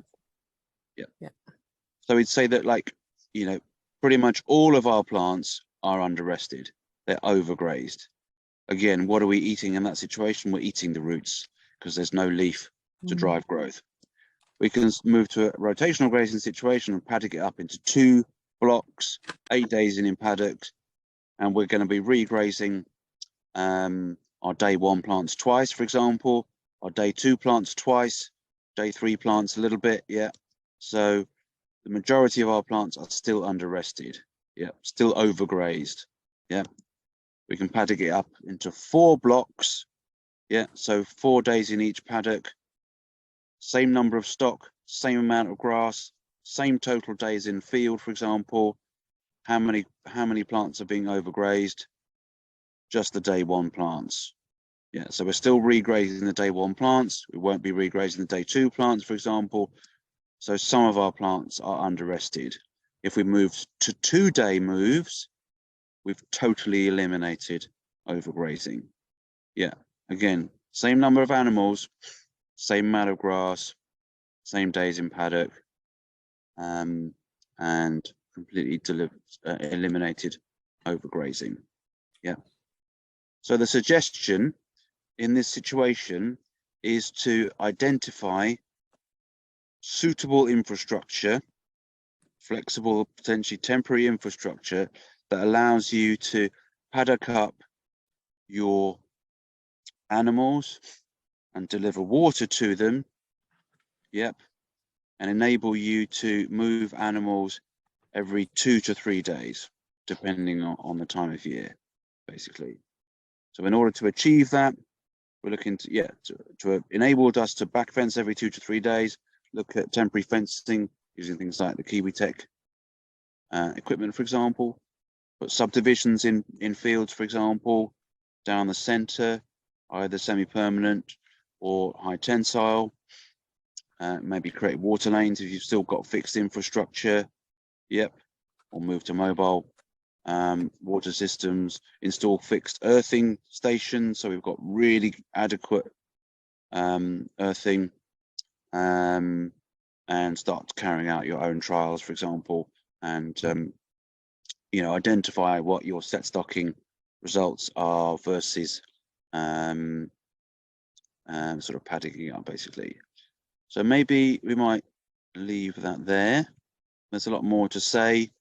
So we'd say that, like, you know, pretty much all of our plants are under-rested. They're overgrazed. Again, what are we eating in that situation? We're eating the roots because there's no leaf to drive growth. We can move to a rotational grazing situation and paddock it up into 2 blocks, 8 days in paddock, and we're going to be regrazing our day 1 plants twice, for example, our day 2 plants twice, day 3 plants a little bit, yeah. So the majority of our plants are still under-rested, yeah, still overgrazed, yeah. We can paddock it up into 4 blocks, yeah, so 4 days in each paddock, same number of stock, same amount of grass, same total days in field, for example. How many plants are being overgrazed? Just the day 1 plants. Yeah, so we're still regrazing the day 1 plants. We won't be regrazing the day 2 plants, for example. So some of our plants are under-rested. If we move to 2-day moves, we've totally eliminated overgrazing. Yeah, again, same number of animals, same amount of grass, same days in paddock, and completely eliminated overgrazing. Yeah. So the suggestion in this situation is to identify suitable infrastructure, flexible, potentially temporary infrastructure that allows you to paddock up your animals and deliver water to them. Yep. And enable you to move animals every 2 to 3 days, depending on the time of year, basically. So in order to achieve that, we're looking to enable us to back fence every 2 to 3 days, look at temporary fencing using things like the Kiwi Tech equipment, for example, put subdivisions in fields, for example, down the center, either semi-permanent or high tensile. Maybe create water lanes if you've still got fixed infrastructure. Yep. Or move to mobile water systems, install fixed earthing stations. So we've got really adequate earthing, and start carrying out your own trials, for example, and identify what your set stocking results are versus sort of paddocking up, basically. So maybe we might leave that there. There's a lot more to say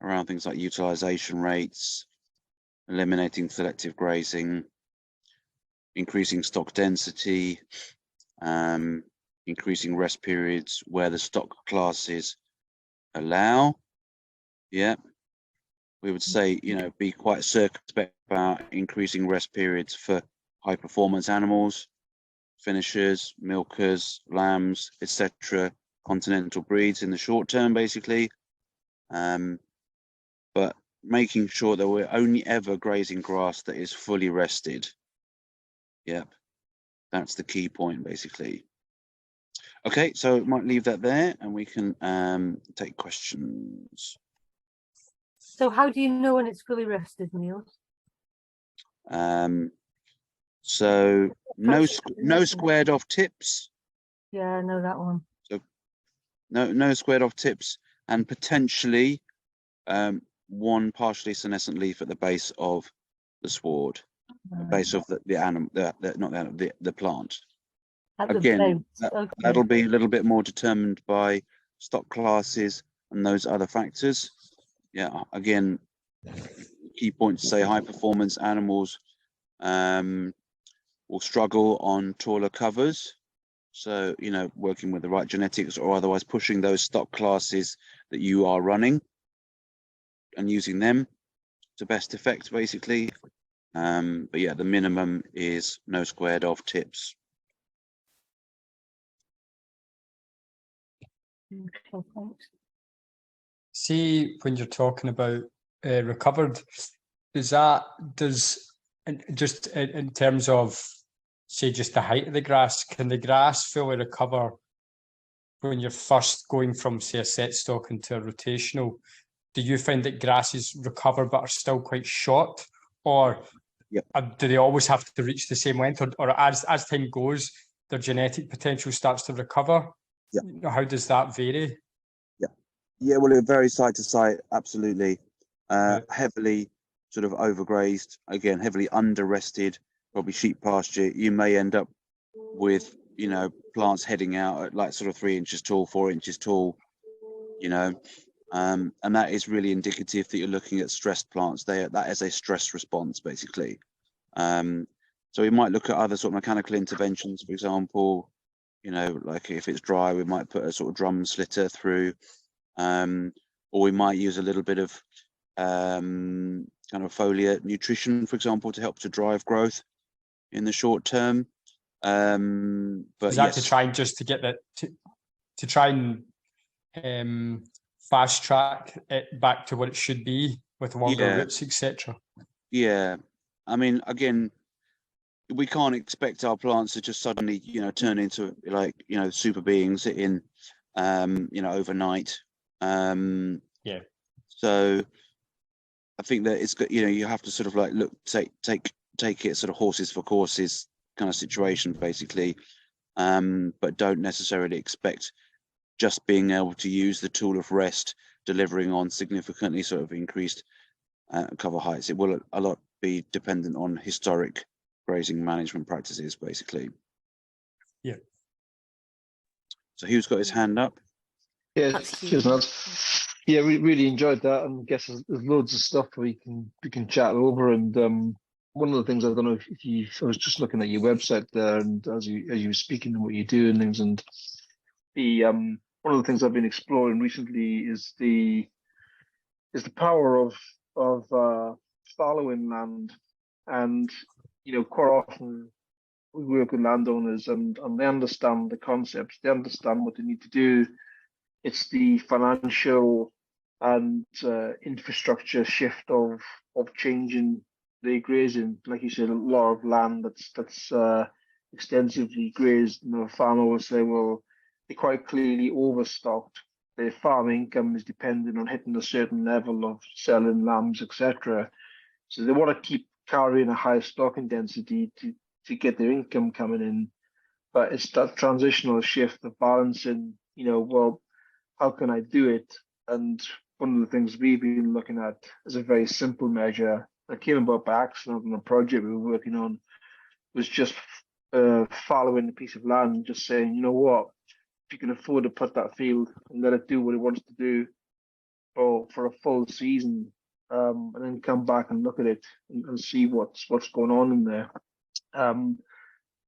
around things like utilization rates, eliminating selective grazing, increasing stock density, increasing rest periods where the stock classes allow. Yeah, we would say, be quite circumspect about increasing rest periods for high performance animals, finishers, milkers, lambs, etc., continental breeds in the short term, basically. But making sure that we're only ever grazing grass that is fully rested. Yep, that's the key point, basically. Okay, so might leave that there and we can take questions. So how do you know when it's fully rested, Niels? So no squared off tips. Yeah, I know that one. So no squared off tips, and potentially one partially senescent leaf at the base of the sward, the base of the animal, the plant. At the Again, base. Okay. that'll be a little bit more determined by stock classes and those other factors. Yeah, again, key point to say high performance animals will struggle on taller covers. So, working with the right genetics or otherwise pushing those stock classes that you are running and using them to best effect, basically. But yeah, the minimum is no squared off tips. Okay, thanks. See, when you're talking about recovered, just in terms of, say, just the height of the grass, can the grass fully recover when you're first going from, say, a set stock into a rotational, do you find that grasses recover but are still quite short, or do they always have to reach the same length, or as time goes, their genetic potential starts to recover? How does that vary? Yeah, well, it varies site to site, absolutely. Heavily sort of overgrazed, again, heavily under-rested, probably sheep pasture, you may end up with, you know, plants heading out at like sort of 3 inches tall, 4 inches tall, you know, and that is really indicative that you're looking at stressed plants. That is a stress response, basically. So we might look at other sort of mechanical interventions, for example, you know, like if it's dry, we might put a sort of drum slitter through, or we might use a little bit of kind of foliar nutrition, for example, to help to drive growth in the short term. But is that to try and just to get that to try and fast track it back to what it should be with longer roots, etc. Yeah, I mean, again, we can't expect our plants to just suddenly, you know, turn into like, you know, super beings in, you know, overnight. So I think that it's got, you know, you have to sort of like look, take it sort of horses for courses kind of situation, basically, but don't necessarily expect just being able to use the tool of rest delivering on significantly sort of increased cover heights. It will a lot be dependent on historic grazing management practices, basically. Yeah. So who's got his hand up? Yeah, cheers, lads. Yeah, we really enjoyed that, and I guess there's loads of stuff we can chat over. And one of the things, I don't know if you, I was just looking at your website there, and as you were speaking and what you do and things, and the one of the things I've been exploring recently is the power of following land. And you know, quite often we work with landowners, and they understand the concepts, they understand what they need to do. It's the financial and infrastructure shift of changing the grazing. Like you said, a lot of land that's extensively grazed. You know, a farmer will say, well, they're quite clearly overstocked. Their farm income is dependent on hitting a certain level of selling lambs, etc. So they want to keep carrying a high stocking density to get their income coming in. But it's that transitional shift of balancing, you know, well, how can I do it? And one of the things we've been looking at is a very simple measure that came about by accident on a project we were working on, was just following a piece of land, just saying, you know what, if you can afford to put that field and let it do what it wants to do for a full season, and then come back and look at it and see what's going on in there.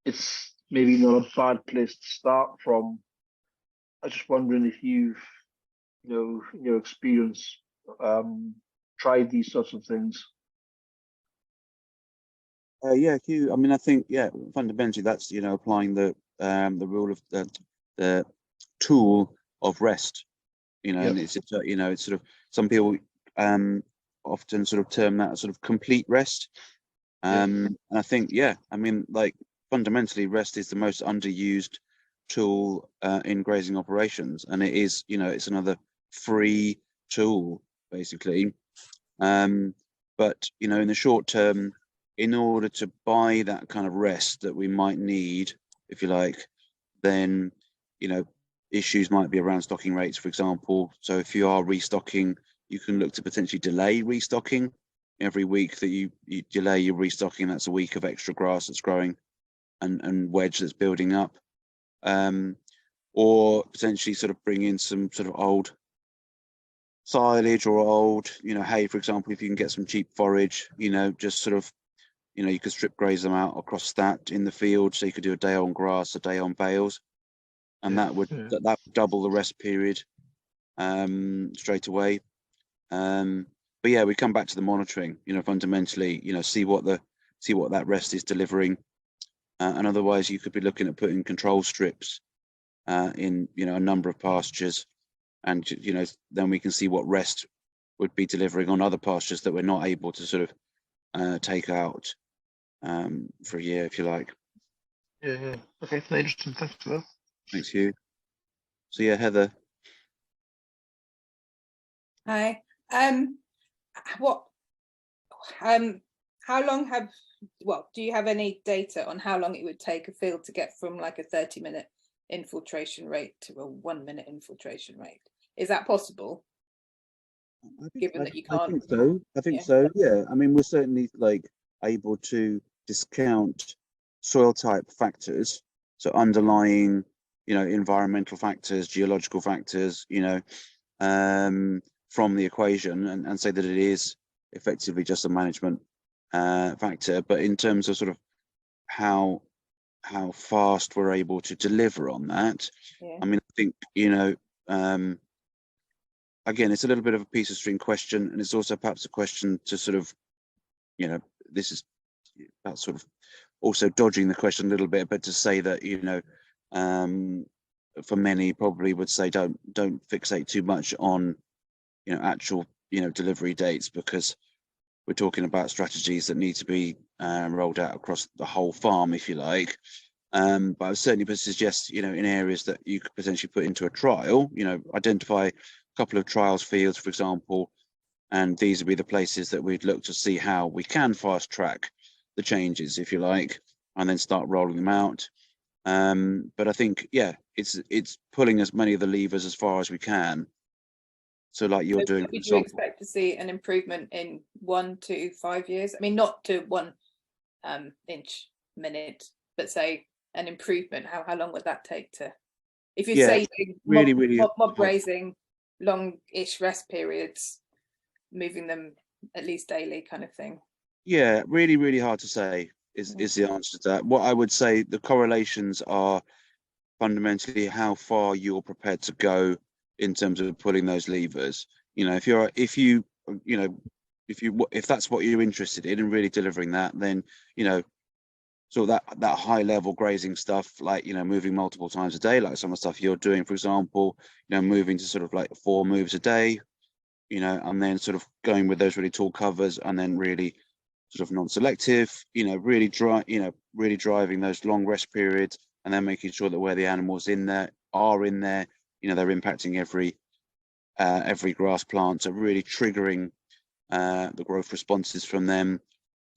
It's maybe not a bad place to start from. I was just wondering if you've, you know, in your experience, tried these sorts of things. Yeah, Hugh. I mean, I think, yeah, fundamentally that's, you know, applying the rule of the tool of rest. You know, and it's, you know, it's sort of, some people often sort of term that as sort of complete rest. And I think, yeah, I mean, like fundamentally, rest is the most underused tool in grazing operations, and it is, you know, it's another free tool, basically. But you know, in the short term, in order to buy that kind of rest that we might need, if you like, then, you know, issues might be around stocking rates, for example. So if you are restocking, you can look to potentially delay restocking. Every week that you delay your restocking, that's a week of extra grass that's growing and wedge that's building up. Or potentially sort of bring in some sort of old silage or old, you know, hay, for example. If you can get some cheap forage, you know, just sort of, you know, you could strip graze them out across that in the field. So you could do a day on grass, a day on bales, and that would double the rest period straight away. But yeah, we come back to the monitoring, you know, fundamentally, you know, see what that rest is delivering. And otherwise you could be looking at putting control strips in, you know, a number of pastures, and, you know, then we can see what rest would be delivering on other pastures that we're not able to sort of take out for a year, if you like. Yeah. Okay, interesting. Thanks for that. Thanks, Hugh. So yeah, Heather. Hi. What? How long have? Well, do you have any data on how long it would take a field to get from like a 30-minute infiltration rate to a 1-minute infiltration rate? Is that possible? Given that you can't. I think so. I think yeah. so. Yeah. I mean, we're certainly like able to discount soil type factors, so underlying, you know, environmental factors, geological factors, you know, from the equation, and say that it is effectively just a management factor. But in terms of sort of how fast we're able to deliver on that, Yeah. I mean, I think, you know, again, it's a little bit of a piece of string question, and it's also perhaps a question to sort of, you know, this is about sort of also dodging the question a little bit, but to say that, you know, for many probably would say don't fixate too much on, you know, actual, you know, delivery dates, because we're talking about strategies that need to be rolled out across the whole farm, if you like. But I would certainly suggest, you know, in areas that you could potentially put into a trial, you know, identify a couple of trials fields, for example, and these would be the places that we'd look to see how we can fast track the changes, if you like, and then start rolling them out. But I think, yeah, it's pulling as many of the levers as far as we can. So like you're doing, Would you expect to see an improvement in 1 to 5 years? I mean, not to 1 inch minute, but say an improvement. How long would that take to? If you're saving mob grazing, long-ish rest periods, moving them at least daily, kind of thing. Yeah, really hard to say is the answer to that. What I would say, the correlations are fundamentally how far you're prepared to go in terms of pulling those levers. You know, if that's what you're interested in and really delivering that, then, you know, so that high level grazing stuff, like, you know, moving multiple times a day, like some of the stuff you're doing, for example, you know, moving to sort of like 4 moves a day, you know, and then sort of going with those really tall covers, and then really sort of non-selective, you know, really driving those long rest periods, and then making sure that where the animals are in there, you know, they're impacting every grass plant, so really triggering the growth responses from them.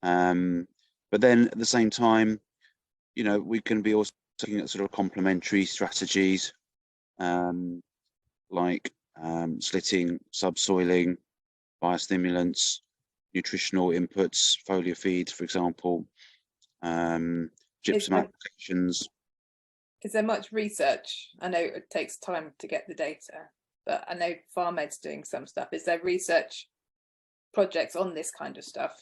But then at the same time, you know, we can be also looking at sort of complementary strategies, like slitting, subsoiling, biostimulants, nutritional inputs, foliar feeds, for example, gypsum applications. Is there much research? I know it takes time to get the data, but I know FarmEd's doing some stuff. Is there research projects on this kind of stuff?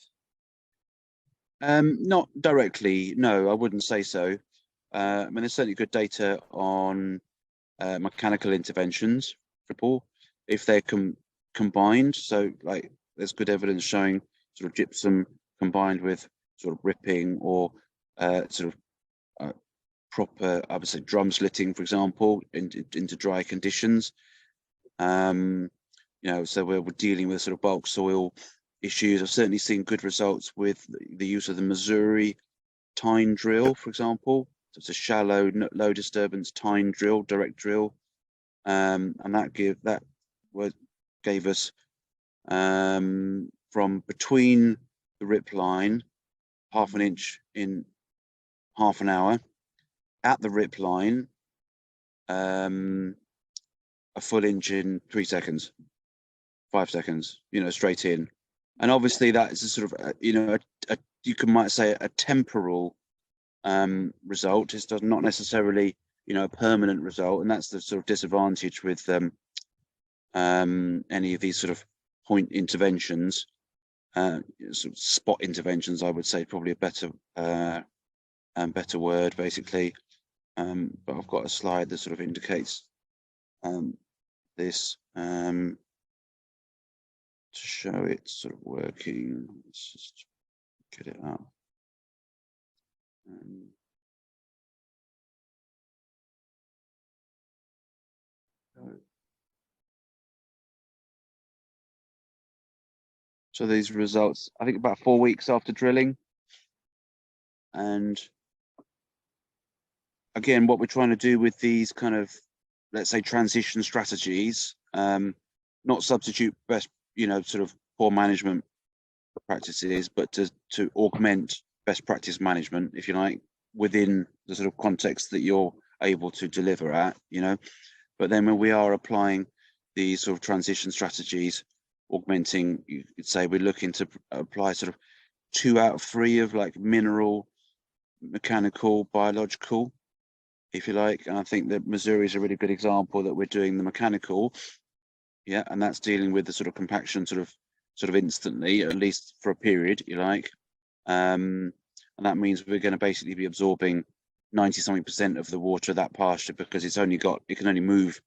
Not directly, no, I wouldn't say so. I mean, there's certainly good data on mechanical interventions, if they're combined. So, like, there's good evidence showing sort of gypsum combined with sort of ripping or sort of proper, I would say, drum slitting, for example, into dry conditions. You know, so we're dealing with sort of bulk soil issues. I've certainly seen good results with the use of the Missouri tine drill, for example. So it's a shallow, low disturbance tine drill, direct drill, and that gave us from between the rip line, 1/2 inch in 1/2 hour, at the rip line, a full inch in 3 seconds, 5 seconds, you know, straight in. And obviously that is a sort of, you know, you might say a temporal result. It's not necessarily, you know, a permanent result, and that's the sort of disadvantage with any of these sort of point interventions, sort of spot interventions, I would say, probably a better word, basically. But I've got a slide that sort of indicates this to show it's sort of working. Let's just get it up. So these results, I think about 4 weeks after drilling. And again, what we're trying to do with these kind of let's say, transition strategies, not substitute best, sort of poor management practices, but to augment best practice management, if you like, within the sort of context that you're able to deliver at, But then when we are applying these sort of transition strategies, augmenting, you could say we're looking to apply sort of 2 out of 3 of like mineral, mechanical, biological, if you like. And I think that Missouri is a really good example that we're doing the mechanical, and that's dealing with the sort of compaction sort of instantly, at least for a period, you like. And that means we're going to basically be absorbing 90-something% of the water of that pasture, because it can only move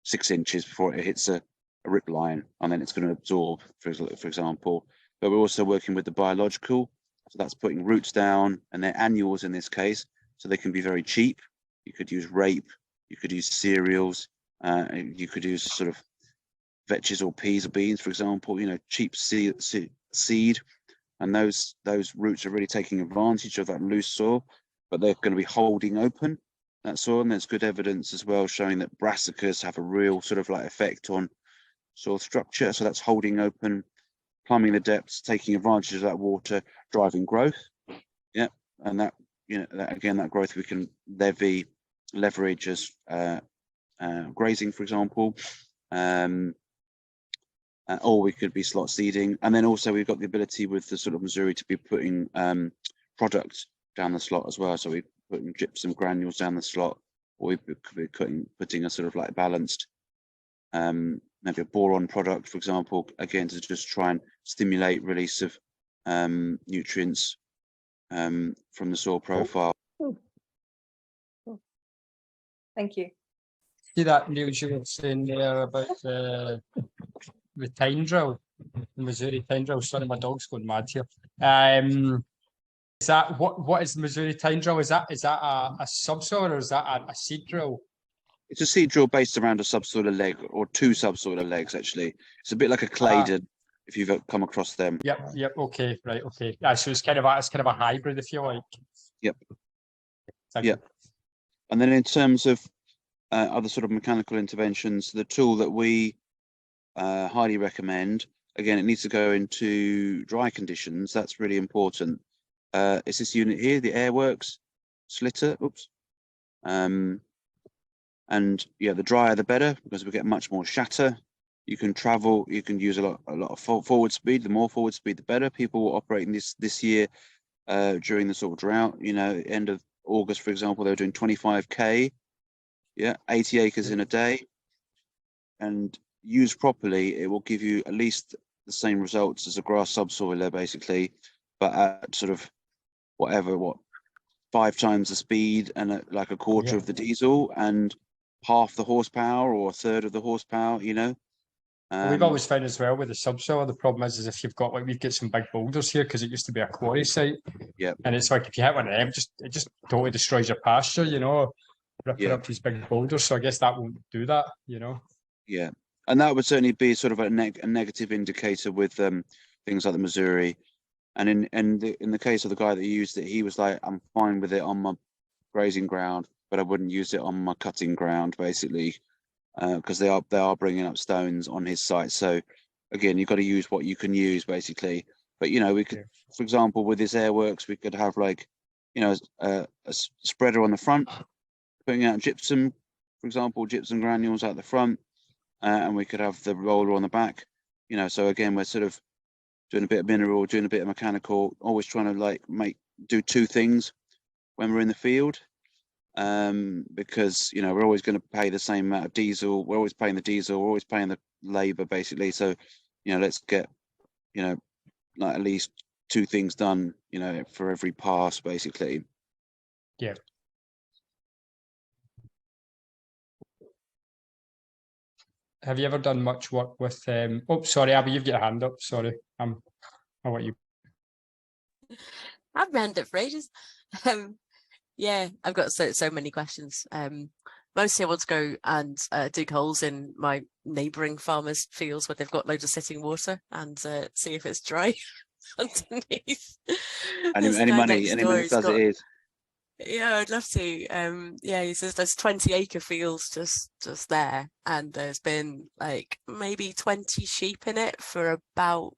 6 inches before it hits a rip line, and then it's going to absorb, for example. But we're also working with the biological, so that's putting roots down, and they're annuals in this case, so they can be very cheap. You could use rape, you could use cereals, you could use sort of vetches or peas or beans, for example, cheap seed, and those roots are really taking advantage of that loose soil, but they're going to be holding open that soil. And there's good evidence as well showing that brassicas have a real sort of like effect on soil structure. So that's holding open, plumbing the depths, taking advantage of that water, driving growth. And that, that growth we can leverage as grazing, for example, or we could be slot seeding. And then also we've got the ability with the sort of Missouri to be putting product down the slot as well. So we're putting gypsum granules down the slot, or we could be putting a sort of like balanced, maybe a boron product, for example, again, to just try and stimulate release of nutrients from the soil profile. Thank you. See that, Niels, you were saying there about the time drill, the Missouri time drill. Sorry, my dog's going mad here. Is that what is the Missouri time drill? Is that a subsoil, or is that a seed drill? It's a seed drill based around a subsoiler leg, or 2 subsoiler legs, actually. It's a bit like a claydon, if you've come across them. Yep. Okay, right. Okay. Yeah. So it's kind of a hybrid, if you like. Yep. Thank you. And then in terms of other sort of mechanical interventions, the tool that we highly recommend, again, it needs to go into dry conditions. That's really important. It's this unit here, the Airworks slitter. And the drier the better, because we get much more shatter. You can travel, you can use a lot of forward speed. The more forward speed, the better. People were operating this year during the sort of drought, end of August, for example, they were doing 25k, 80 acres in a day. And used properly, it will give you at least the same results as a grass subsoiler, basically, but at sort of 5 times the speed, and like a quarter of the diesel, and half the horsepower, or a third of the horsepower, We've always found as well with the subsoil, the problem is if you've got we've got some big boulders here, because it used to be a quarry site. And it's like if you hit one of them, it just totally destroys your pasture, ripping up these big boulders. So I guess that won't do that, And that would certainly be sort of a negative indicator with things like the Missouri. And in the case of the guy that used it, he was like, I'm fine with it on my grazing ground, but I wouldn't use it on my cutting ground, basically, because they are bringing up stones on his site. So again, you've got to use what you can use, basically. But we could, for example, with this Airworks, we could have like a spreader on the front, putting out gypsum, for example, gypsum granules out the front, and we could have the roller on the back. So again, we're sort of doing a bit of mineral, doing a bit of mechanical, always trying to do 2 things when we're in the field, because we're always going to pay the same amount of diesel. We're always paying the diesel, we're always paying the labor, basically. So let's get like at least 2 things done for every pass, basically. Have you ever done much work with sorry, Abby, you've got your hand up. Sorry, I'll let you. I've been it for ages. I've got so many questions. Mostly I want to go and dig holes in my neighbouring farmers' fields where they've got loads of sitting water, and see if it's dry underneath. Anyone who does it is. Yeah, I'd love to. Yeah, he says there's 20-acre fields just there, and there's been like maybe 20 sheep in it for about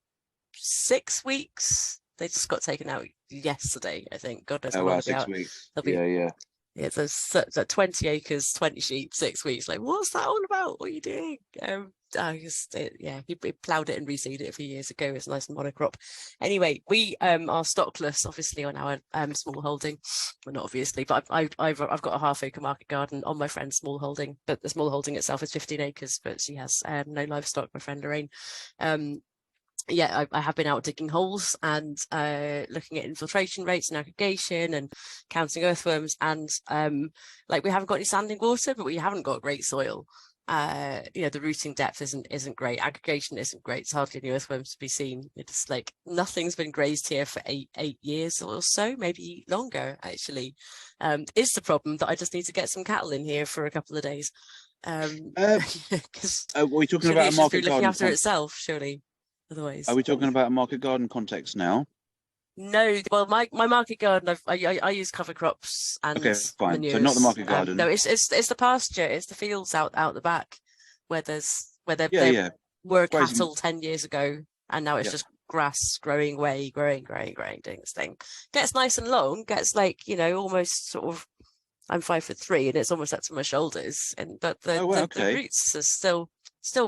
6 weeks. They just got taken out yesterday, I think. God knows how Oh long wow, they'll be 6 out. weeks. They'll be, Yeah. Yeah, so 20 acres, 20 sheep, 6 weeks. Like, what's that all about? What are you doing? He ploughed it and reseeded it a few years ago. It's a nice monocrop. Anyway, we are stockless, obviously, on our small holding. Well, not obviously, but I've got a half-acre market garden on my friend's small holding. But the small holding itself is 15 acres, but she has no livestock. My friend Lorraine. I have been out digging holes and looking at infiltration rates and aggregation and counting earthworms, and we haven't got any standing water, but we haven't got great soil. The rooting depth isn't great, aggregation isn't great, it's hardly any earthworms to be seen. It's like nothing's been grazed here for eight years or so, maybe longer actually. Is the problem that I just need to get some cattle in here for a couple of days. Are we talking about a market looking garden? after itself, surely. Otherwise, are we talking about a market garden context now? No, well, my market garden, I use cover crops and Okay, fine. manures. So not the market garden. No, it's the pasture, it's the fields out the back where there were Grazing. cattle 10 years ago, and now it's just grass growing away, growing, doing its thing. Gets nice and long, gets almost sort of. I'm 5'3" and it's almost up to my shoulders, but the roots are still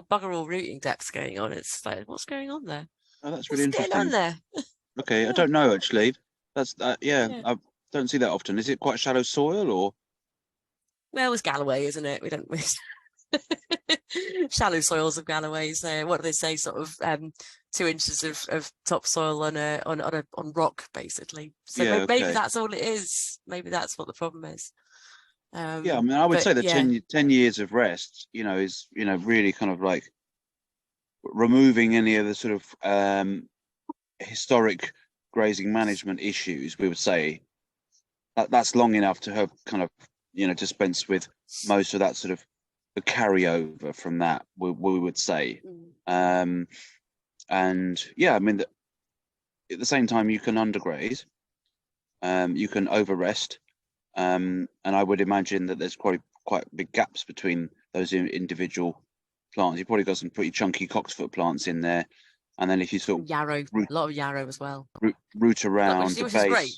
bugger all rooting depths going on. It's like, what's going on there? Oh, that's really interesting. What's going on there? Okay, yeah. I don't know actually. That's I don't see that often. Is it quite shallow soil or? Well, it's Galloway, isn't it? We don't shallow soils of Galloways. What do they say? Sort of 2 inches of topsoil on rock, basically. So maybe that's all it is. Maybe that's what the problem is. I mean, I would say that 10 years of rest, is really kind of like removing any of the sort of historic grazing management issues. We would say that's long enough to have kind of dispensed with most of that sort of the carryover from that. We would say, and I mean, at the same time, you can undergraze, you can overrest. And I would imagine that there's quite big gaps between those individual plants. You've probably got some pretty chunky cocksfoot plants in there, and then if you sort of yarrow, a lot of yarrow as well. Root around the base. Great.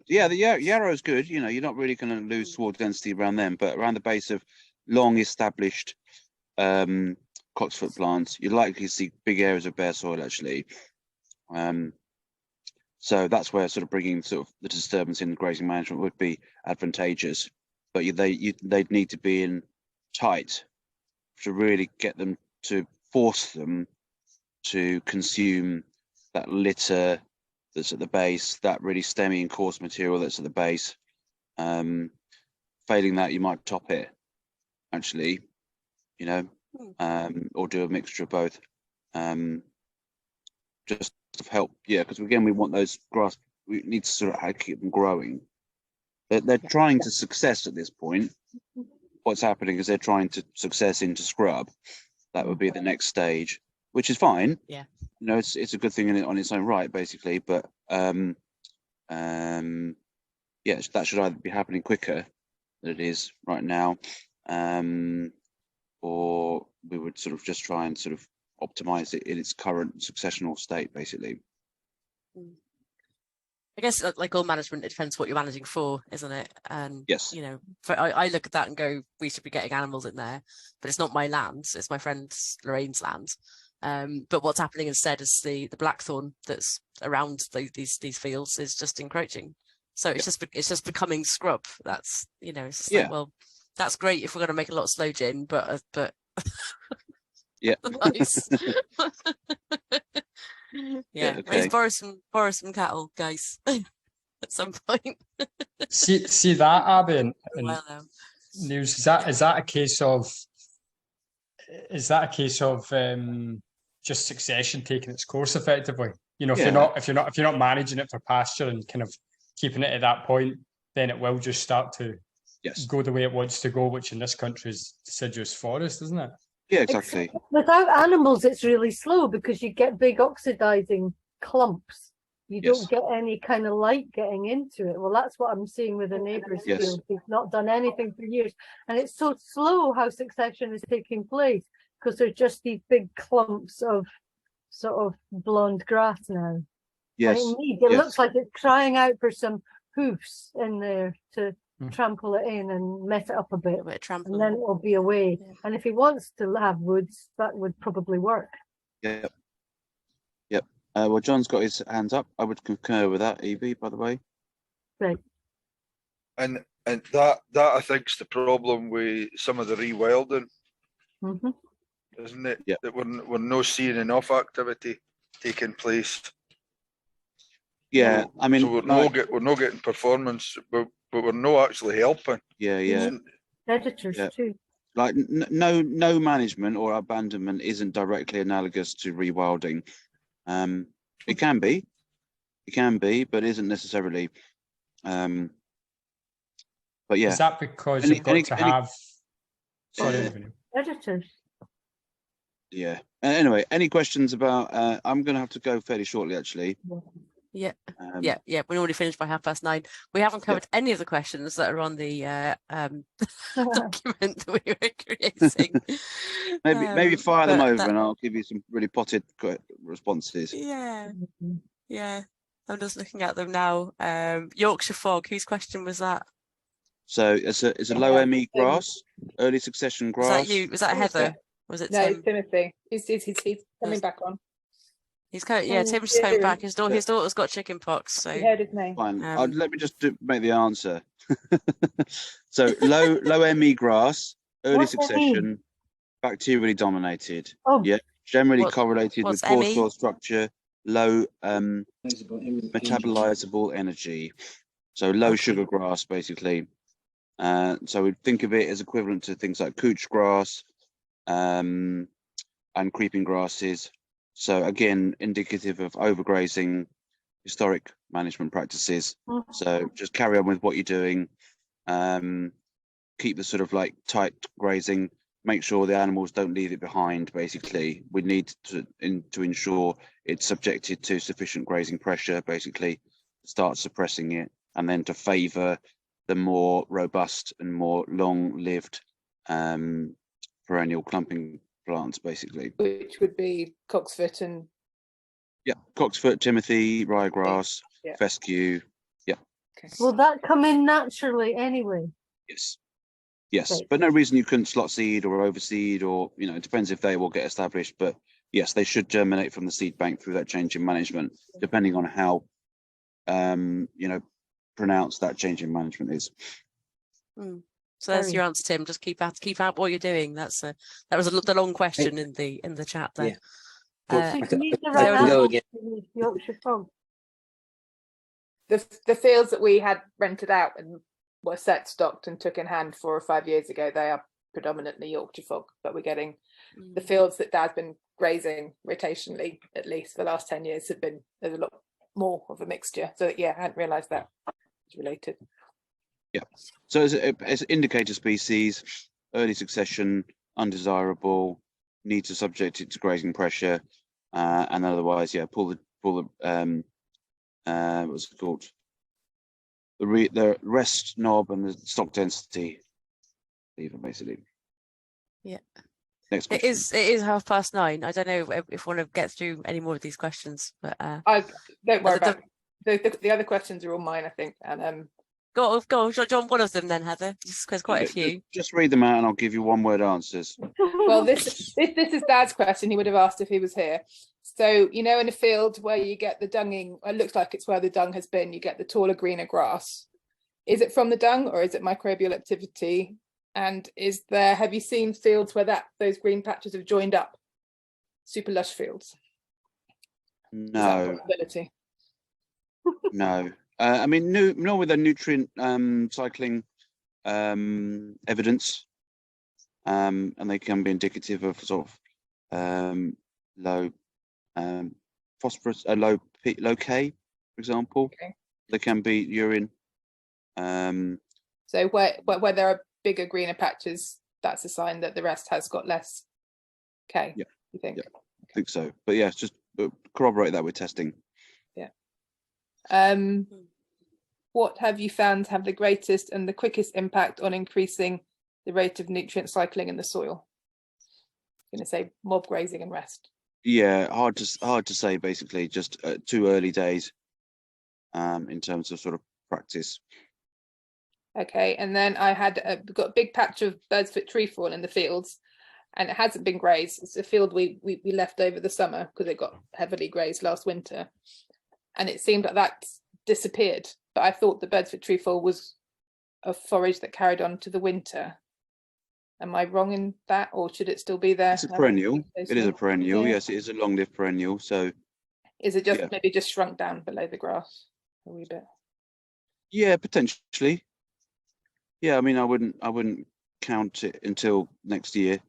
Yeah, the yarrow is good. You're not really going to lose sward density around them, but around the base of long established cocksfoot plants, you're likely to see big areas of bare soil actually. So that's where sort of bringing sort of the disturbance in grazing management would be advantageous, but they'd need to be in tight to really get them to force them to consume that litter that's at the base, that really stemmy and coarse material that's at the base. Failing that, you might top it actually, or do a mixture of both. Just to help, because again, we want those grass. We need to sort of keep them growing. They're trying to success at this point. What's happening is they're trying to success into scrub. That would be the next stage, which is fine. Yeah, it's a good thing on its own right, basically. But that should either be happening quicker than it is right now, or we would sort of just try and sort of optimize it in its current successional state, basically. I guess like all management, it depends what you're managing for, isn't it? And yes, I look at that and go, we should be getting animals in there, but it's not my land, it's my friend Lorraine's land. But what's happening instead is the blackthorn that's around these fields is just encroaching. So it's just becoming scrub. That's it's just like, well, that's great if we're going to make a lot of slow gin, but yeah. Nice. Let's borrow some cattle, guys, at some point. see that, Abby, and well, no. Niels, is that a case of just succession taking its course effectively? If you're not managing it for pasture and kind of keeping it at that point, then it will just start to go the way it wants to go, which in this country is deciduous forest, isn't it? Yeah, exactly. Without animals, it's really slow because you get big oxidizing clumps. you Yes. don't get any kind of light getting into it. Well, that's what I'm seeing with the neighbour's Yes. field. They've not done anything for years. And it's so slow how succession is taking place because there's just these big clumps of sort of blonde grass now. Yes. And it yes. looks like it's crying out for some hoofs in there to Mm. trample it in and mess it up a bit. A bit of trampling. And then it will be away. Yeah. And if he wants to have woods, that would probably work. Yep. Yep. Well, John's got his hands up. I would concur with that, Evie, by the way. Right. And that I think is the problem with some of the rewilding, Mm-hmm. isn't it? Yeah. That we're not seeing enough activity taking place. Yeah, I mean, So we're not getting performance, but we're not actually helping. yeah, yeah. Predators Yeah. too. Like no management or abandonment isn't directly analogous to rewilding. It can be, but isn't necessarily. But yeah, Is that because Any- you've got any- to any- have? Sorry, Yeah. Evelyn. Predators. yeah. Anyway, any questions about? I'm going to have to go fairly shortly, actually. Yeah. Um, Yeah, we normally finish by 9:30. We haven't covered any of the questions that are on the document that we were creating. Maybe fire them but over, that- and I'll give you some really potted responses. Yeah, yeah. I'm just looking at them now. Yorkshire fog. Whose question was that? So it's a low ME grass, early succession Was grass. that you? Was that Heather? Was it No, Tim? it's Timothy. He's coming Yes. back on. He's coming. Yeah, Tim's just coming back. His daughter's got chicken pox. So You heard his name. Fine. Um, Let me just make the answer. So low ME grass, early What's ME? succession, bacterially dominated. Oh. Yeah, generally What- correlated with what's poor ME? soil structure, low Metabolizable metabolizable energy. So low Okay. sugar grass, basically. So we think of it as equivalent to things like couch grass and creeping grasses. So again, indicative of overgrazing, historic management practices. Mhm. So just carry on with what you're doing. Keep the sort of like tight grazing. Make sure the animals don't leave it behind. Basically, we need to ensure it's subjected to sufficient grazing pressure. Basically, start suppressing it, and then to favour the more robust and more long-lived perennial clumping plants, basically. Which would be cocksfoot and Yeah, cocksfoot, timothy, ryegrass, Yeah. fescue. Will that come in naturally anyway? Yes. Yes, Right. but no reason you couldn't slot seed or overseed, or it depends if they will get established. But yes, they should germinate from the seed bank through that change in management, depending on how pronounced that change in management is. So that's Sorry. your answer, Tim. Just keep out what you're doing. That was the long question in the chat there. Yeah. Uh, So you need the I right can go animals again. to use Yorkshire fog. the fields that we had rented out and were set stocked and took in hand 4 or 5 years ago, they are predominantly Yorkshire fog, but we're getting the fields that Dad's been grazing rotationally, at least for the last 10 years, there's a lot more of a mixture. So yeah, I hadn't realised that it's related. Yeah. So as indicator species, early succession, undesirable, need to subject it to grazing pressure, and otherwise, pull the what's it called? The rest knob and the stock density lever, basically. Yeah. Next It question. is 9:30. I don't know if we want to get through any more of these questions, but I don't worry the- about the other questions are all mine, I think. And go on, John. One of them then, Heather. There's quite a few. Just read them out, and I'll give you one-word answers. well, this is Dad's question. He would have asked if he was here. So in a field where you get the dunging, it looks like it's where the dung has been. You get the taller, greener grass. Is it from the dung or is it microbial activity? And have you seen fields where those green patches have joined up? Super lush fields. Is that a No, possibility? no. I mean, nor with the nutrient cycling evidence, and they can be indicative of sort of low phosphorus, low K, for example. Okay. They can be urine. So where there are bigger, greener patches, that's a sign that the rest has got less K. Yeah. You think? Yeah. I think so, but yeah, just corroborate that with testing. Yeah. What have you found to have the greatest and the quickest impact on increasing the rate of nutrient cycling in the soil? I'm going to say mob grazing and rest. Yeah, hard to say. Basically, just too early days in terms of sort of practice. Okay, and then I had got a big patch of bird's foot trefoil in the fields, and it hasn't been grazed. It's a field we left over the summer because it got heavily grazed last winter, and it seemed like that disappeared. But I thought the bird's foot trefoil was a forage that carried on to the winter. Am I wrong in that, or should it still be there? It's a perennial. It is a perennial. Yeah. Yes, it is a long-lived perennial. So, is it just maybe just shrunk down below the grass a wee bit? Yeah, potentially. Yeah, I mean, I wouldn't count it until next year.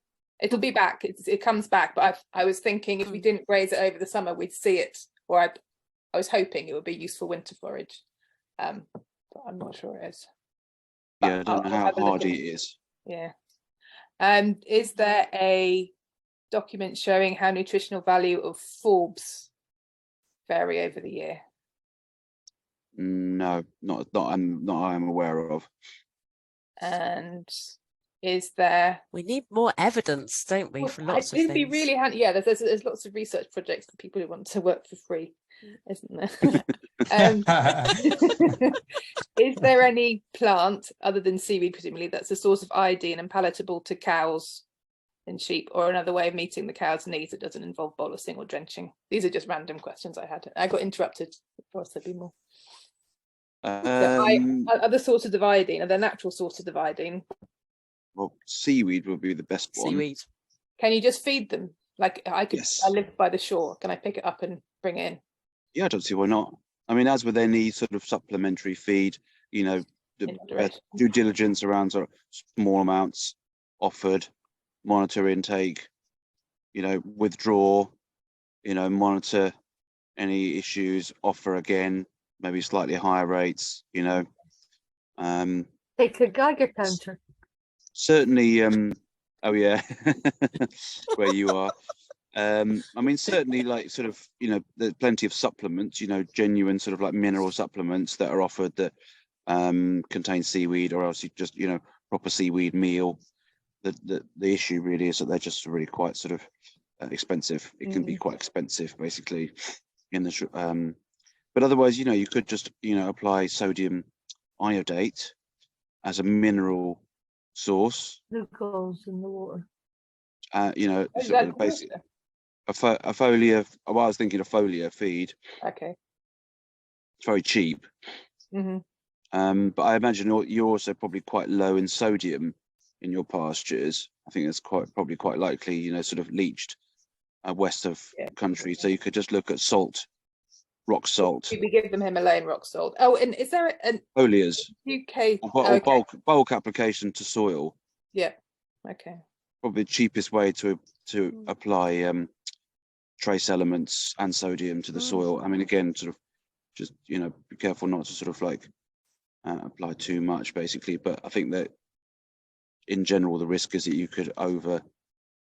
It'll be back. It comes back. But I was thinking if we didn't graze it over the summer, we'd see it. Or I was hoping it would be useful winter forage. But I'm not sure it is. But yeah, I don't know how hardy it is. Yeah. Is there a document showing how nutritional value of forbs vary over the year? No, not I'm aware of. And is there? We need more evidence, don't we, for lots of things? It'd be really handy. Yeah, there's lots of research projects for people who want to work for free, isn't there? Is there any plant other than seaweed, presumably, that's a source of iodine and palatable to cows and sheep, or another way of meeting the cow's needs that doesn't involve bolusing or drenching? These are just random questions I had. I got interrupted. Of course, there'd be more. Other sources of iodine, are there natural sources of iodine? Well, seaweed would be the best one. Seaweed. Can you just feed them? Like I could, Yes. I live by the shore. Can I pick it up and bring it in? Yeah, I don't see why not. I mean, as with any sort of supplementary feed, you know, the due diligence around sort of small amounts offered, monitor intake, you know, withdraw, you know, monitor any issues, offer again, maybe slightly higher rates, you know. Take a Geiger counter. Certainly, oh yeah, where you are. I mean, certainly, like sort of, you know, there's plenty of supplements, you know, genuine sort of like mineral supplements that are offered that contain seaweed, or else you just, you know, proper seaweed meal. The issue really is that they're just really quite sort of expensive. It can be quite expensive, basically, in the but otherwise, you know, you could just, you know, apply sodium iodate as a mineral source. Glucose in the water. You know, sort of basically a foliar. Well, I was thinking a foliar feed. Okay. It's very cheap. But I imagine you're also probably quite low in sodium in your pastures. I think that's probably quite likely, you know, sort of leached west of country. So you could just look at salt. Rock salt. We give them Himalayan rock salt. Oh, and is there an foliars UK or bulk application to soil? Yeah. Okay. Probably the cheapest way to apply trace elements and sodium to the soil. I mean, again, sort of just, you know, be careful not to sort of like apply too much, basically. But I think that in general, the risk is that you could over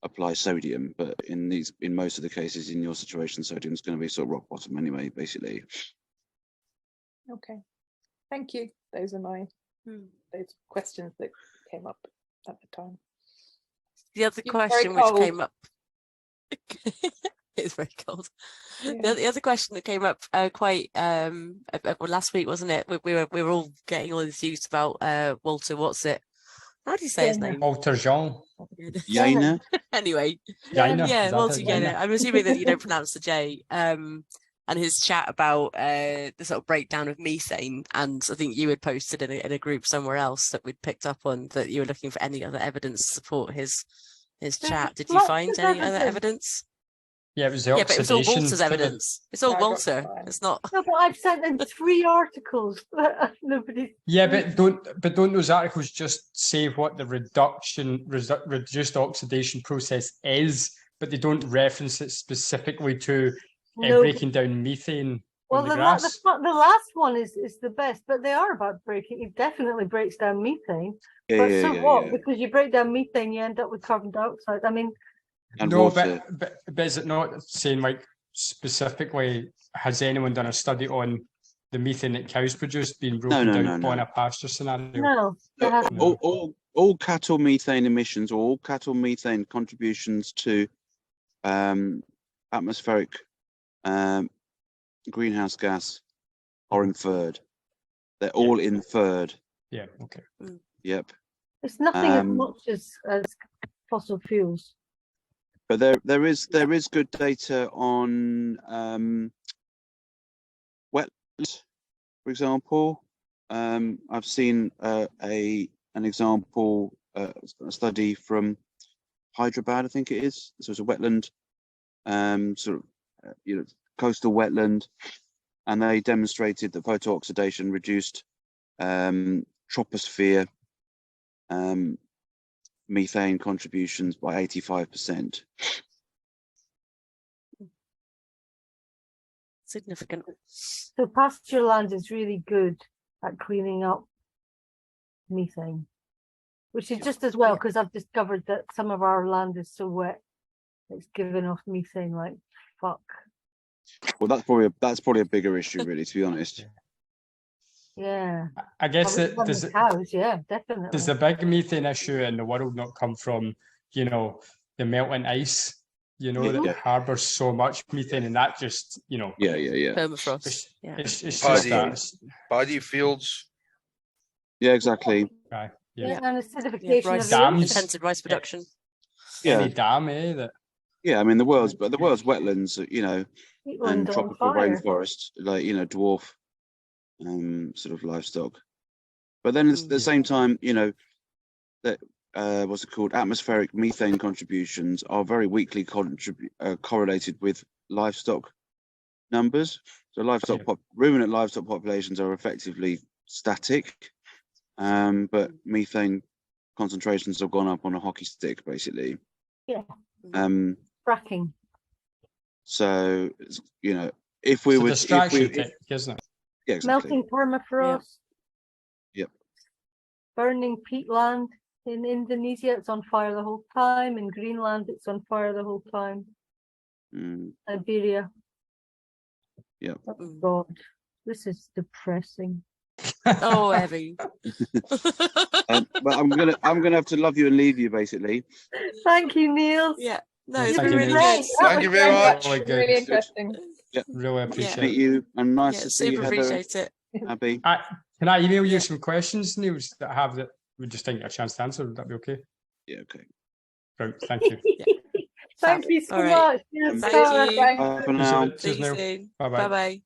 apply sodium, but in most of the cases in your situation, sodium is going to be sort of rock bottom anyway, basically. Okay, thank you. Those are my those questions that came up at the time. The other question which came up, it's very cold. Yeah. The other question that came up quite last week, wasn't it? We were all getting all this news about Walter. What's it? How do you say his name? Walter Jean. Jaina. Anyway, Jaina. Yeah, Walter Jaina. I'm assuming that you don't pronounce the J. And his chat about the sort of breakdown of methane, and I think you had posted in a group somewhere else that we'd picked up on that you were looking for any other evidence to support his chat. Did you find any other evidence? Yeah, it was the oxidation. But it was all Walter's evidence. It's all Walter. It's not. No, but I've sent in 3 articles. Nobody. Yeah, but don't those articles just say what the reduced oxidation process is, but they don't reference it specifically to breaking down methane. Well, on the grass? the last one is the best, but they are about breaking. It definitely breaks down methane. But because you break down methane, you end up with carbon dioxide. I mean. No, but is it not saying, like, specifically, has anyone done a study on the methane that cows produce being No, broken no, down no, on no. a pasture scenario. No, there So hasn't. all cattle methane emissions, or all cattle methane contributions to atmospheric greenhouse gas are inferred. They're all inferred. Yeah. Okay. Yep. It's nothing as much as fossil fuels. But there is good data on wetlands, for example. I've seen an example, a study from Hyderabad, I think it is. So it's a wetland, sort of coastal wetland, and they demonstrated that photooxidation reduced troposphere methane contributions by 85%. Significant. So pasture land is really good at cleaning up methane, which is just as well, because I've discovered that some of our land is so wet it's giving off methane like fuck. Well, that's probably a bigger issue, really, to be honest. Yeah. I guess Well, that from the cows, yeah, definitely. does the big methane issue in the world not come from, the melting ice, that harbours so much methane, and that just, Yeah. Permafrost. It's just that. Paddy fields. Yeah, exactly. Yeah. And acidification Rice, of the ocean. intensive rice production. Yeah. Any dam, that. Yeah, I mean the world's wetlands, and Peatland on tropical fire. rainforest, like dwarf sort of livestock. But then at the same time, that what's it called? Atmospheric methane contributions are very weakly correlated with livestock numbers. So ruminant livestock populations are effectively static, but methane concentrations have gone up on a hockey stick, basically. Yeah. Fracking. So if we would, distraction tech, isn't it? Yeah, exactly. Melting permafrost. Yep. Burning peatland. In Indonesia, it's on fire the whole time. In Greenland, it's on fire the whole time. Siberia. Yeah. Oh God, this is depressing. Oh, heavy. But I'm gonna have to love you and leave you, basically. Thank you, Niels. Yeah. No, You've it's Thank been you, really Niels. good. Thank you very much. Really interesting. Yeah. Really Nice to appreciate meet it. you, and nice Yeah, to see you, super Heather. appreciate it. Abby. Can I email you some questions, Niels, that we just didn't get a chance to answer? Would that be okay? Yeah, okay. Right, thank you. Thank you so All right. much. Yes, Thank Sarah. you. Thanks. Bye for now. See you Neil. soon. Bye-bye. Bye-bye.